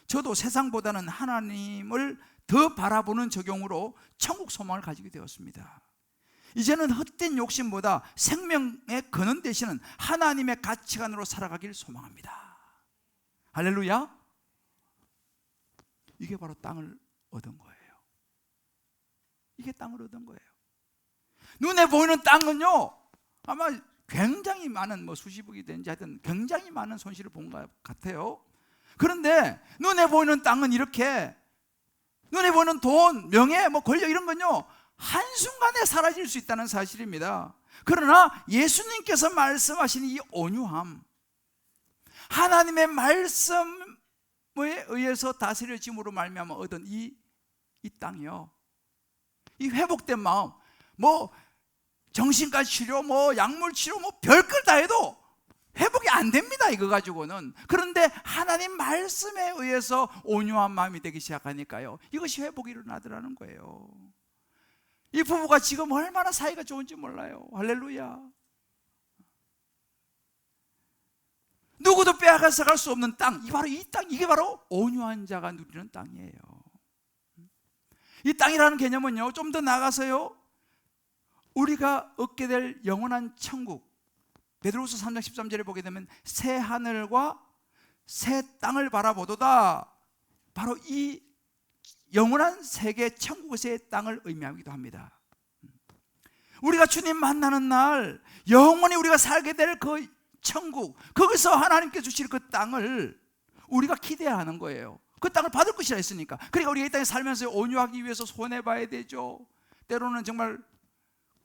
A: 저도 세상보다는 하나님을 더 바라보는 적용으로 천국 소망을 가지게 되었습니다. 이제는 헛된 욕심보다 생명의 근원 되시는 하나님의 가치관으로 살아가길 소망합니다. 할렐루야. 이게 바로 땅을 얻은 거예요. 이게 땅을 얻은 거예요. 눈에 보이는 땅은요 아마 굉장히 많은 뭐 수십억이 되는지 하여튼 굉장히 많은 손실을 본 것 같아요. 그런데 눈에 보이는 땅은 이렇게 눈에 보이는 돈, 명예, 뭐 권력 이런 건요 한순간에 사라질 수 있다는 사실입니다. 그러나 예수님께서 말씀하신 이 온유함, 하나님의 말씀에 의해서 다스려짐으로 말미암아 얻은 이 땅이요, 이 회복된 마음, 뭐 정신과 치료, 뭐 약물 치료, 뭐 별걸 다 해도 회복이 안 됩니다. 이거 가지고는. 그런데 하나님 말씀에 의해서 온유한 마음이 되기 시작하니까요 이것이 회복이 일어나더라는 거예요. 이 부부가 지금 얼마나 사이가 좋은지 몰라요. 할렐루야. 누구도 빼앗아갈 수 없는 땅, 이게 바로 이 땅, 이게 바로 온유한 자가 누리는 땅이에요. 이 땅이라는 개념은요, 좀 더 나아가서요, 우리가 얻게 될 영원한 천국, 베드로후서 3장 13절에 보게 되면 새 하늘과 새 땅을 바라보도다, 바로 이 영원한 세계 천국의 땅을 의미하기도 합니다. 우리가 주님 만나는 날 영원히 우리가 살게 될 그 천국, 거기서 하나님께 주실 그 땅을 우리가 기대하는 거예요. 그 땅을 받을 것이라 했으니까. 그러니까 우리가 이 땅에 살면서 온유하기 위해서 손해봐야 되죠. 때로는 정말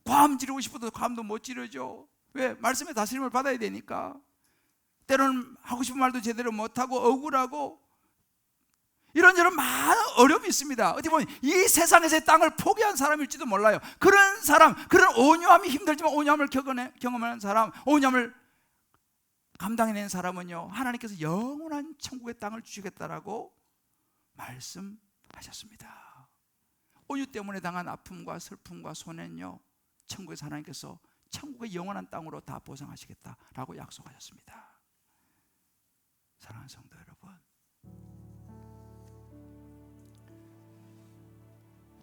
A: 괌 지르고 싶어도 괌도 못 지르죠. 왜? 말씀의 다스림을 받아야 되니까. 때로는 하고 싶은 말도 제대로 못하고 억울하고 이런저런 많은 어려움이 있습니다. 어떻게 보면 이 세상에서의 땅을 포기한 사람일지도 몰라요. 그런 사람, 그런 온유함이 힘들지만 온유함을 경험하는 사람, 온유함을 감당해낸 사람은요, 하나님께서 영원한 천국의 땅을 주시겠다라고 말씀하셨습니다. 온유 때문에 당한 아픔과 슬픔과 손해는요, 천국에서 하나님께서 천국의 영원한 땅으로 다 보상하시겠다라고 약속하셨습니다. 사랑하는 성도 여러분,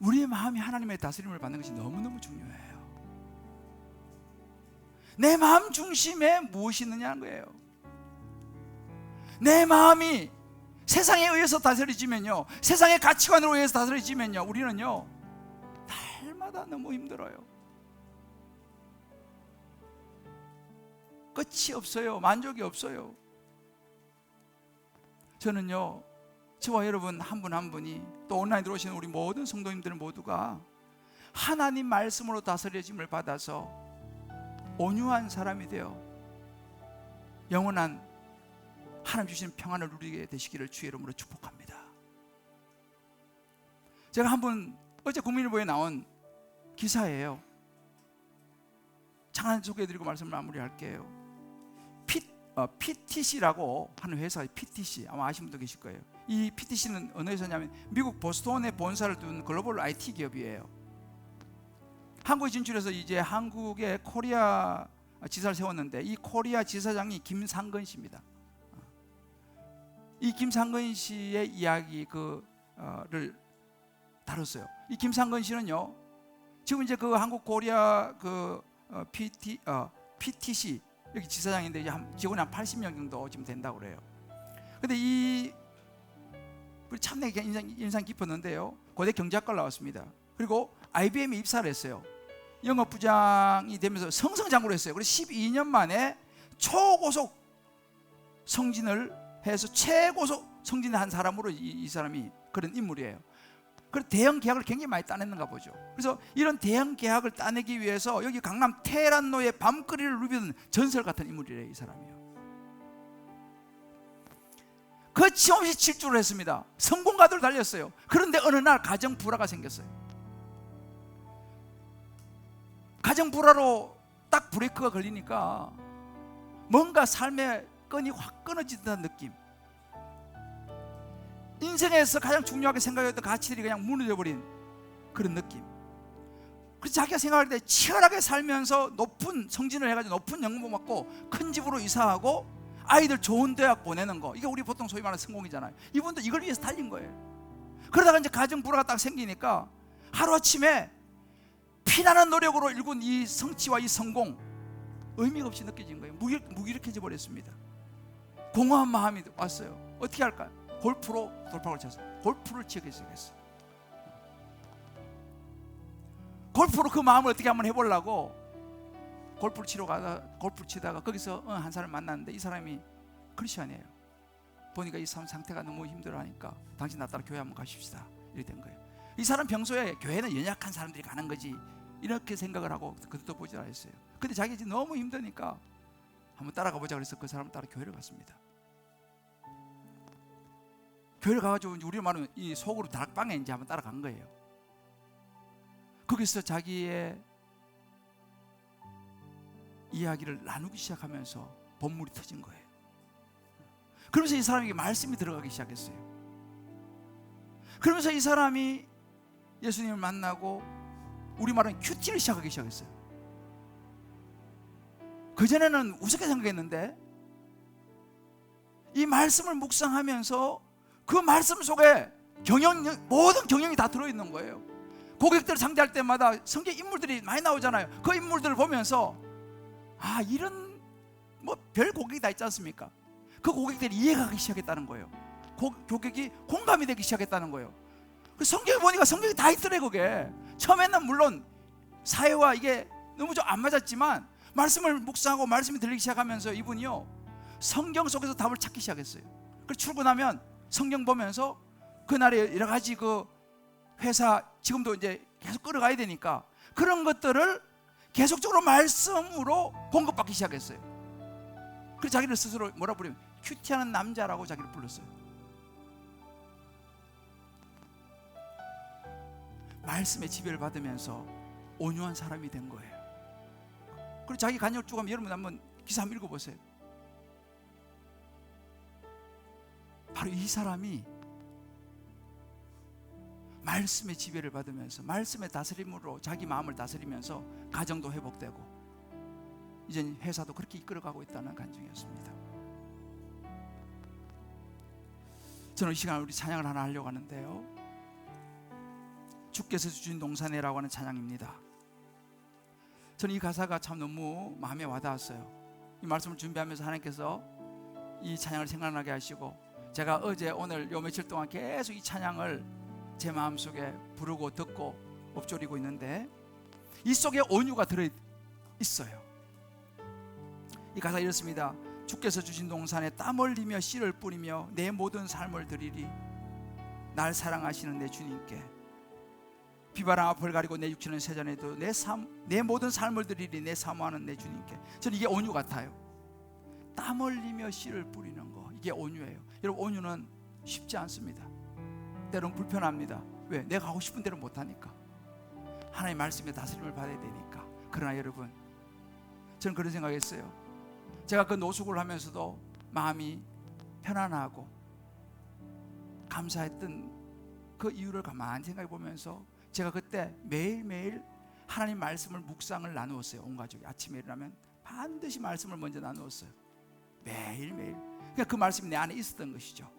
A: 우리의 마음이 하나님의 다스림을 받는 것이 너무너무 중요해요. 내 마음 중심에 무엇이 있느냐는 거예요. 내 마음이 세상에 의해서 다스려지면요, 세상의 가치관으로 의해서 다스려지면요, 우리는요 날마다 너무 힘들어요. 끝이 없어요. 만족이 없어요. 저는요, 저와 여러분 한 분 한 분이, 또 온라인 들어오시는 우리 모든 성도님들 모두가 하나님 말씀으로 다스려짐을 받아서 온유한 사람이 되어 영원한 하나님 주신 평안을 누리게 되시기를 주의 이름으로 축복합니다. 제가 한번 어제 국민일보에 나온 기사예요. 잠깐 소개해드리고 말씀을 마무리할게요. PTC라고 하는 회사, PTC 아마 아시는 분도 계실 거예요. 이 PTC는 어느 회사냐면 미국 보스턴에 본사를 둔 글로벌 IT 기업이에요. 한국에 진출해서 이제 한국에 코리아 지사를 세웠는데, 이 코리아 지사장이 김상근 씨입니다. 이 김상근 씨의 이야기를 다뤘어요. 이 김상근 씨는요, 지금 이제 그 한국 코리아 PTC 여기 지사장인데 이제 직원이 한 80명 정도 지금 된다고 그래요. 근데 이 참내게 인상 깊었는데요, 고대 경제학과를 나왔습니다. 그리고 IBM에 입사를 했어요. 영업부장이 되면서 성성장구를 했어요. 그래서 12년 만에 초고속 성진을 해서 최고속 성진을 한 사람으로 이 사람이 그런 인물이에요. 그래서 대형 계약을 굉장히 많이 따냈는가 보죠. 그래서 이런 대형 계약을 따내기 위해서 여기 강남 테헤란로의 밤거리를 누비던 전설 같은 인물이래요, 이 사람이요. 거침없이 질주를 했습니다. 성공가도를 달렸어요. 그런데 어느 날 가정 불화가 생겼어요. 가정 불화로 딱 브레이크가 걸리니까 뭔가 삶의 끈이 확 끊어지는 느낌, 인생에서 가장 중요하게 생각했던 가치들이 그냥 무너져버린 그런 느낌. 그래서 자기가 생각할 때 치열하게 살면서 높은 성진을 해가지고 높은 연금 받고 큰 집으로 이사하고 아이들 좋은 대학 보내는 거, 이게 우리 보통 소위 말하는 성공이잖아요. 이분도 이걸 위해서 달린 거예요. 그러다가 이제 가정 불화가 딱 생기니까 하루아침에 피나는 노력으로 일군 이 성취와 이 성공, 의미가 없이 느껴진 거예요. 무기력해져 버렸습니다. 공허한 마음이 왔어요. 어떻게 할까요? 골프로 돌파구를 쳤어요. 골프를 치기 시작했어요. 골프로 그 마음을 어떻게 한번 해보려고 골프를 치다가 거기서 한 사람을 만났는데, 이 사람이 크리스천이에요. 보니까 이 사람 상태가 너무 힘들어하니까 당신 나 따라 교회 한번 가십시다, 이렇게 된 거예요. 이 사람 평소에 교회는 연약한 사람들이 가는 거지 이렇게 생각을 하고 그것도 보지 않았어요. 근데 자기가 지금 너무 힘드니까 한번 따라가 보자 그래서 그 사람 따라 교회를 갔습니다. 교회를 가가지고 우리 말하면 이 속으로 다락방에 이제 한번 따라간 거예요. 거기서 자기의 이야기를 나누기 시작하면서 본물이 터진 거예요. 그러면서 이 사람에게 말씀이 들어가기 시작했어요. 그러면서 이 사람이 예수님을 만나고 우리 말은 큐티를 시작하기 시작했어요. 그전에는 우습게 생각했는데 이 말씀을 묵상하면서 그 말씀 속에 모든 경영이 다 들어있는 거예요. 고객들을 상대할 때마다 성경 인물들이 많이 나오잖아요. 그 인물들을 보면서 이런 별 고객이 다 있지 않습니까? 그 고객들이 이해가 가기 시작했다는 거예요. 고객이 공감이 되기 시작했다는 거예요. 그 성경에 보니까 성경이 다 있더래. 그게 처음에는 물론 사회와 이게 너무 좀 안 맞았지만 말씀을 묵상하고 말씀이 들리기 시작하면서 이분이요 성경 속에서 답을 찾기 시작했어요. 그래서 출근하면 성경 보면서 그날의 여러 가지 그 회사 지금도 이제 계속 끌어가야 되니까 그런 것들을 계속적으로 말씀으로 공급받기 시작했어요. 그래서 자기를 스스로 뭐라 부르면 큐티하는 남자라고 자기를 불렀어요. 말씀의 지배를 받으면서 온유한 사람이 된 거예요. 그리고 자기 간증을 쭉 하면 여러분 한번 기사 한번 읽어보세요. 바로 이 사람이 말씀의 지배를 받으면서 말씀의 다스림으로 자기 마음을 다스리면서 가정도 회복되고 이제 회사도 그렇게 이끌어가고 있다는 간증이었습니다. 저는 이 시간 우리 찬양을 하나 하려고 하는데요, 주께서 주신 동산에라고 하는 찬양입니다. 저는 이 가사가 참 너무 마음에 와닿았어요. 이 말씀을 준비하면서 하나님께서 이 찬양을 생각나게 하시고 제가 어제 오늘 요 며칠 동안 계속 이 찬양을 제 마음속에 부르고 듣고 읊조리고 있는데 이 속에 온유가 들어있어요. 이 가사 이렇습니다. 주께서 주신 동산에 땀 흘리며 씨를 뿌리며 내 모든 삶을 드리리. 날 사랑하시는 내 주님께 비바람 앞을 가리고 내 육체는 세잔해도 내 모든 삶을 드리리. 내 사모하는 내 주님께. 저는 이게 온유 같아요. 땀 흘리며 씨를 뿌리는 거, 이게 온유예요. 여러분, 온유는 쉽지 않습니다. 때로는 불편합니다. 왜? 내가 하고 싶은 대로 못하니까, 하나님의 말씀에 다스림을 받아야 되니까. 그러나 여러분, 저는 그런 생각했어요. 제가 그 노숙을 하면서도 마음이 편안하고 감사했던 그 이유를 가만히 생각해 보면서 제가 그때 매일매일 하나님 말씀을 묵상을 나누었어요. 온 가족이 아침에 일어나면 반드시 말씀을 먼저 나누었어요. 매일매일. 그러니까 그 말씀이 내 안에 있었던 것이죠.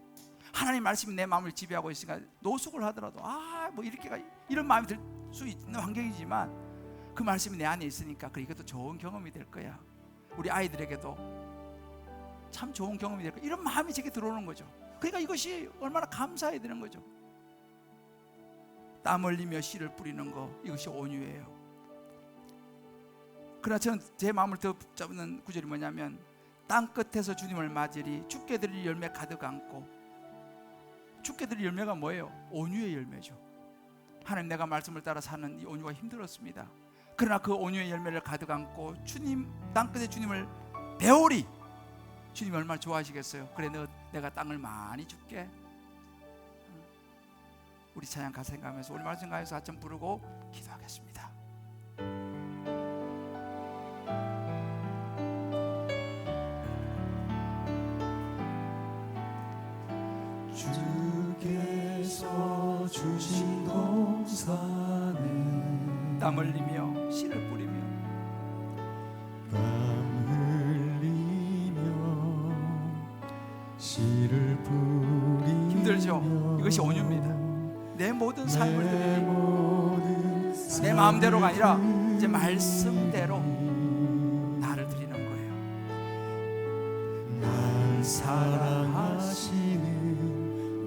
A: 하나님 말씀이 내 마음을 지배하고 있으니까 노숙을 하더라도 뭐 이런 마음이 들 수 있는 환경이지만 그 말씀이 내 안에 있으니까 이것도 좋은 경험이 될 거야. 우리 아이들에게도 참 좋은 경험이 될 거야. 이런 마음이 제게 들어오는 거죠. 그러니까 이것이 얼마나 감사해야 되는 거죠. 땀 흘리며 씨를 뿌리는 거, 이것이 온유예요. 그러나 저는 제 마음을 더 붙잡는 구절이 뭐냐면 땅 끝에서 주님을 맞으리. 죽게 드릴 열매 가득 안고. 죽게 드릴 열매가 뭐예요? 온유의 열매죠. 하나님, 내가 말씀을 따라 사는 이 온유가 힘들었습니다. 그러나 그 온유의 열매를 가득 안고 주님, 땅 끝에 주님을 배우리. 주님이 얼마나 좋아하시겠어요. 그래, 내가 땅을 많이 줄게. 우리 찬양 가사 생각하면서 우리 말씀 가에서 아점 부르고 기도하겠습니다.
B: 주께서 주신 동산에
A: 땀 흘리며 씨를 뿌리며
B: 땀 흘리며 씨를 뿌리며
A: 힘들죠? 이것이 온유입니다. 내 모든 삶을 드리니 내 마음대로가 아니라 이제 말씀대로 나를 드리는 거예요.
B: 날 사랑하시는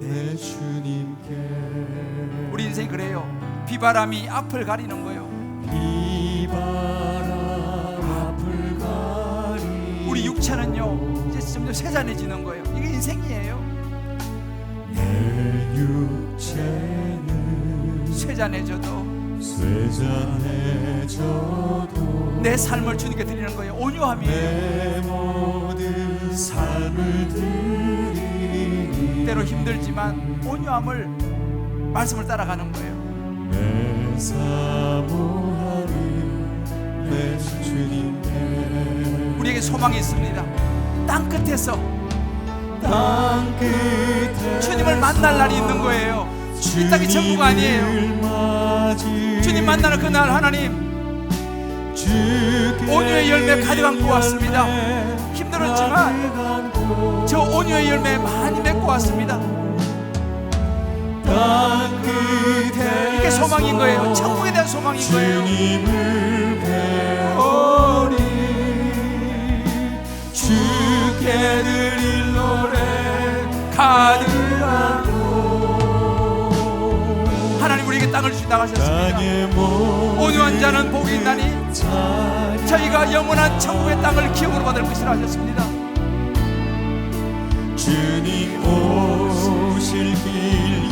B: 내 주님께.
A: 우리 인생이 그래요. 비바람이 앞을 가리는 거예요.
B: 비바람 앞을 가리.
A: 우리 육체는요 이제 점점 세잔해지는 거예요. 이게 인생이에요.
B: 내 육체는
A: 쇠잔해져도
B: 내
A: 삶을 주님께 드리는 거예요. 온유함이에요.
B: 내 모든 삶을 드리니
A: 때로 힘들지만 온유함을 말씀을 따라가는 거예요.
B: 내 사모하는 내 주님께.
A: 우리에게 소망이 있습니다. 땅 끝에서 주님을 만날 날이 있는 거예요. 이 땅이 전부가 아니에요. 주님 만나는 그날 하나님 온유의 열매 가득 안고 왔습니다. 힘들었지만 저 온유의 열매 많이 맺고 왔습니다.
B: 땅 끝에
A: 이게 소망인 거예요. 천국에 대한 소망인 거예요.
B: 주님을 배우리 주께 드릴 노래
A: 가득하고 하나님 우리에게 땅을 주시 나가셨습니다. 온유한 자는 복이 있나니 저희가 영원한 천국의 땅을 기업으로 받을 것이라 하셨습니다.
B: 주님 오실 길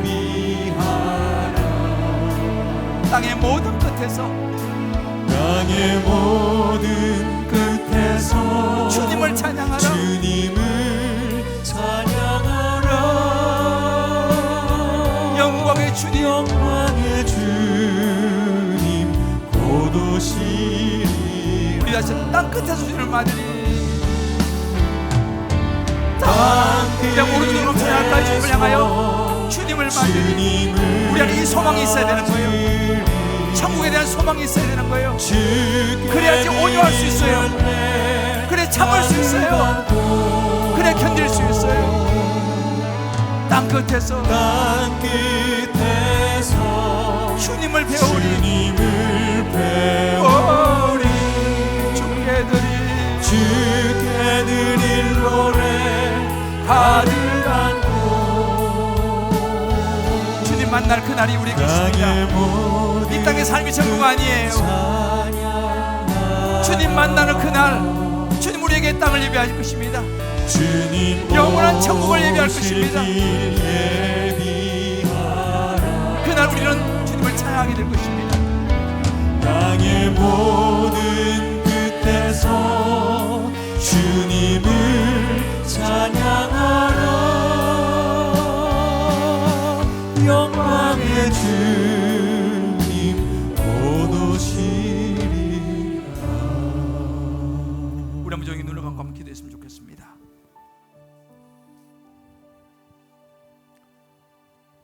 B: 예비하라
A: 땅의 모든 끝에서
B: 땅의 모든 끝에서
A: 주님을 찬양하라.
B: 주님을 찬양하라
A: 영광의 주님,
B: 영광의 주님 곧 오시리라.
A: 우리 다시 땅 끝에서 주님을 맞으니 그냥 오른쪽으로 찬양할까요? 주님을 향하여 주님을 맞으니 우리 안에 이 소망이 있어야 되는 거예요. 천국에 대한 소망이 있어야 되는 거예요. 그래야지 온유할 수 있어요. 그래 참을 수 있어요. 그래 견딜 수 있어요. 땅 끝에서 주님을 배우리
B: 주께 드릴 노래 가득한 곳
A: 주님 만날 그날이 우리에게 있습니다. 이 땅의 삶이 전부가 아니에요. 주님 만나는 그날 주님 우리에게 땅을 예비할 것입니다. 영원한 천국을 예비할 것입니다. 그날 우리는 주님을 찬양하게 될 것입니다.
B: 땅의 모든 끝에서 주님을 찬양하라 영광의 주님 곧 오시리라.
A: 우리 한번 조용히 눈을 감고 한번 기도했으면 좋겠습니다.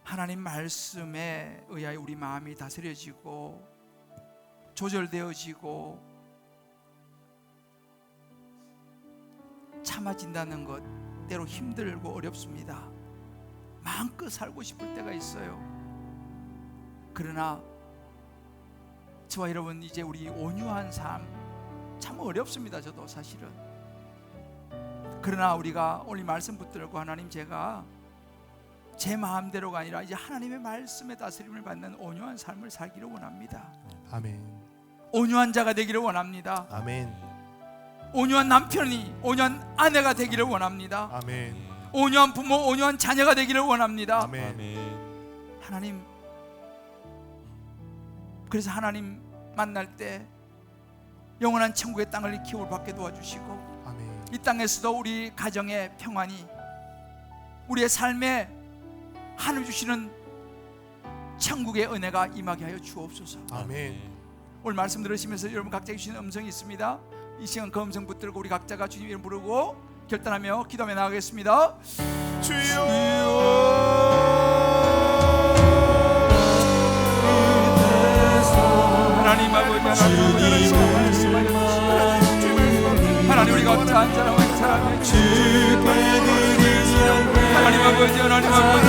A: 하나님 말씀에 의하여 우리 마음이 다스려지고 조절되어지고 참아진다는 것 때로 힘들고 어렵습니다. 마음껏 살고 싶을 때가 있어요. 그러나 저와 여러분 이제 우리 온유한 삶 참 어렵습니다. 저도 사실은. 그러나 우리가 오늘 말씀 붙들고 하나님 제가 제 마음대로가 아니라 이제 하나님의 말씀에 다스림을 받는 온유한 삶을 살기를 원합니다.
C: 아멘.
A: 온유한 자가 되기를 원합니다.
C: 아멘.
A: 온유한 남편이 온유한 아내가 되기를 원합니다.
C: 아멘.
A: 온유한 부모, 온유한 자녀가 되기를 원합니다.
C: 아멘.
A: 하나님, 그래서 하나님 만날 때 영원한 천국의 땅을 기업을 받게 도와주시고
C: 아멘.
A: 이 땅에서도 우리 가정의 평안이 우리의 삶에 하나님 주시는 천국의 은혜가 임하게 하여 주옵소서.
C: 아멘.
A: 오늘 말씀 들으시면서 여러분 각자 주시는 음성이 있습니다. 이 시간 그 음성 붙들고 우리 각자가 주님 이름 부르고 결단하며 기도하며 나가겠습니다. 하나님 아버지 하나님 우리가 어떤 한 사람 한 사람의 하나님 아버지 하나님 아버지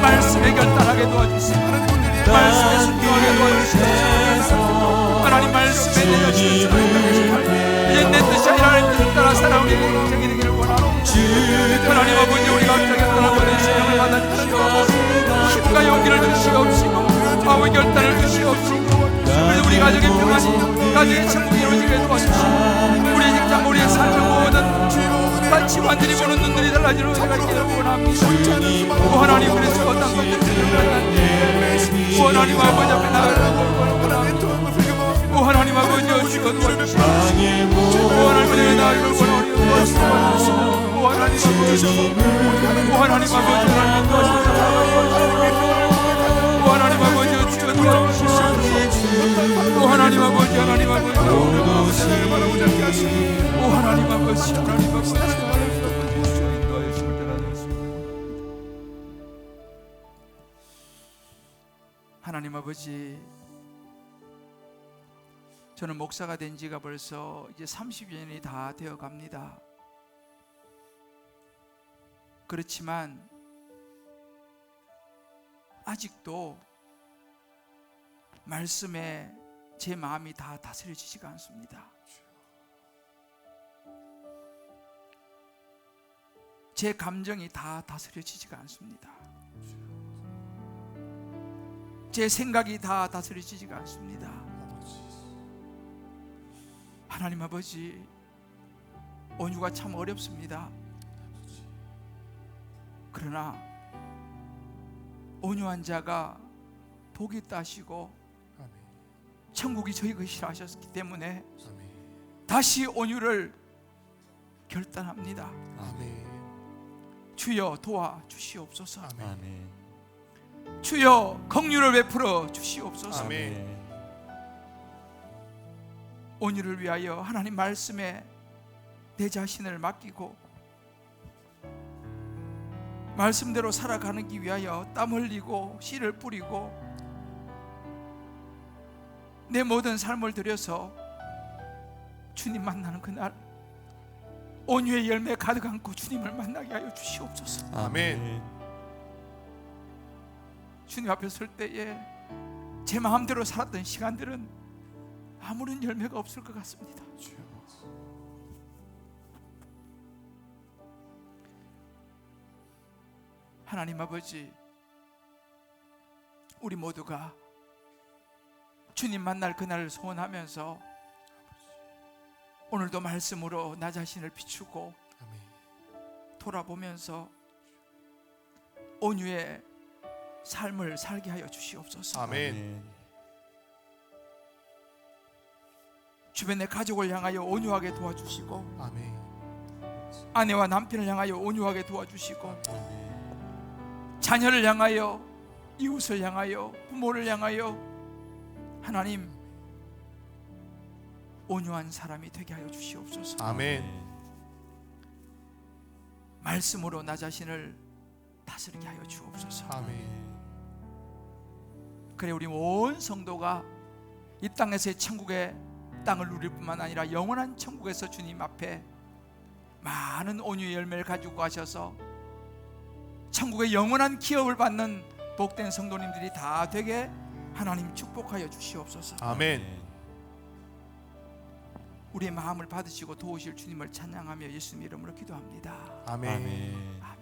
A: 말씀에 결단하게 도와주시고 말씀에 순종하게 도와주시고 하나님 말씀에 내려주시고 이제 내 뜻이 아니라 하나님 뜻을 따라 살아오는 인생이 되기를 원하노. 하나님 아버지 우리가 갑자기 떠나버린 시간을 받아주시고 힘과 용기를 주시옵시고 마음의 결단을 주시옵시고 그래서 우리 가정의 평안이 가정의 천국이 이루어지게 도와주시고 우리의 직장 우리의 삶의 모든 직원들이 보는 눈들이 달라지는 은혜가 있기를 원합니다. 오 하나님 그래서 어떤 것들을 들어갔는데 오 하나님 아버지 앞에 나가라고 원합니다. 오 하나님 아버지 주여 도와주시고 오 하나님 은혜의 나를 원하오니 도와주시고 오 하나님 아버지 오 하나님 아버지 하나님 도와주시고 오 하나님 아버지 주여 도와주시고 오 하나님 아버지 하나님 아버지 오 하나님 아버지 하나님 아버지 하나님 아버지 저는 목사가 된 지가 벌써 이제 30년이 다 되어 갑니다. 그렇지만 아직도 말씀에 제 마음이 다 다스려지지가 않습니다. 제 감정이 다 다스려지지가 않습니다. 제 생각이 다 다스려지지가 않습니다. 하나님 아버지, 온유가 참 어렵습니다. 그러나 온유한 자가 복이 있다 하시고 천국이 저희 것이라 하셨기 때문에 다시 온유를 결단합니다.
C: 아멘.
A: 주여 도와 주시옵소서.
B: 아멘.
A: 주여 긍휼을 베풀어 주시옵소서.
C: 아멘.
A: 온유를 위하여 하나님 말씀에 내 자신을 맡기고 말씀대로 살아가기 위하여 땀 흘리고 씨를 뿌리고 내 모든 삶을 들여서 주님 만나는 그날 온유의 열매 가득 안고 주님을 만나게 하여 주시옵소서.
C: 아멘.
A: 주님 앞에 설 때에 제 마음대로 살았던 시간들은 아무런 열매가 없을 것 같습니다. 하나님 아버지, 우리 모두가 주님 만날 그날을 소원하면서 오늘도 말씀으로 나 자신을 비추고 돌아보면서 온유의 삶을 살게 하여 주시옵소서.
C: 아멘.
A: 주변의 가족을 향하여 온유하게 도와주시고
C: 아멘.
A: 아내와 남편을 향하여 온유하게 도와주시고 자녀를 향하여, 이웃을 향하여, 부모를 향하여 하나님 온유한 사람이 되게 하여 주시옵소서.
C: 아멘.
A: 말씀으로 나 자신을 다스리게 하여 주옵소서.
C: 아멘.
A: 그래 우리 온 성도가 이 땅에서의 천국의 땅을 누릴 뿐만 아니라 영원한 천국에서 주님 앞에 많은 온유의 열매를 가지고 가셔서 천국의 영원한 기업을 받는 복된 성도님들이 다 되게 하나님 축복하여 주시옵소서.
C: 아멘.
A: 우리의 마음을 받으시고 도우실 주님을 찬양하며 예수님 이름으로 기도합니다.
C: 아멘.
B: 아멘.
A: 아멘.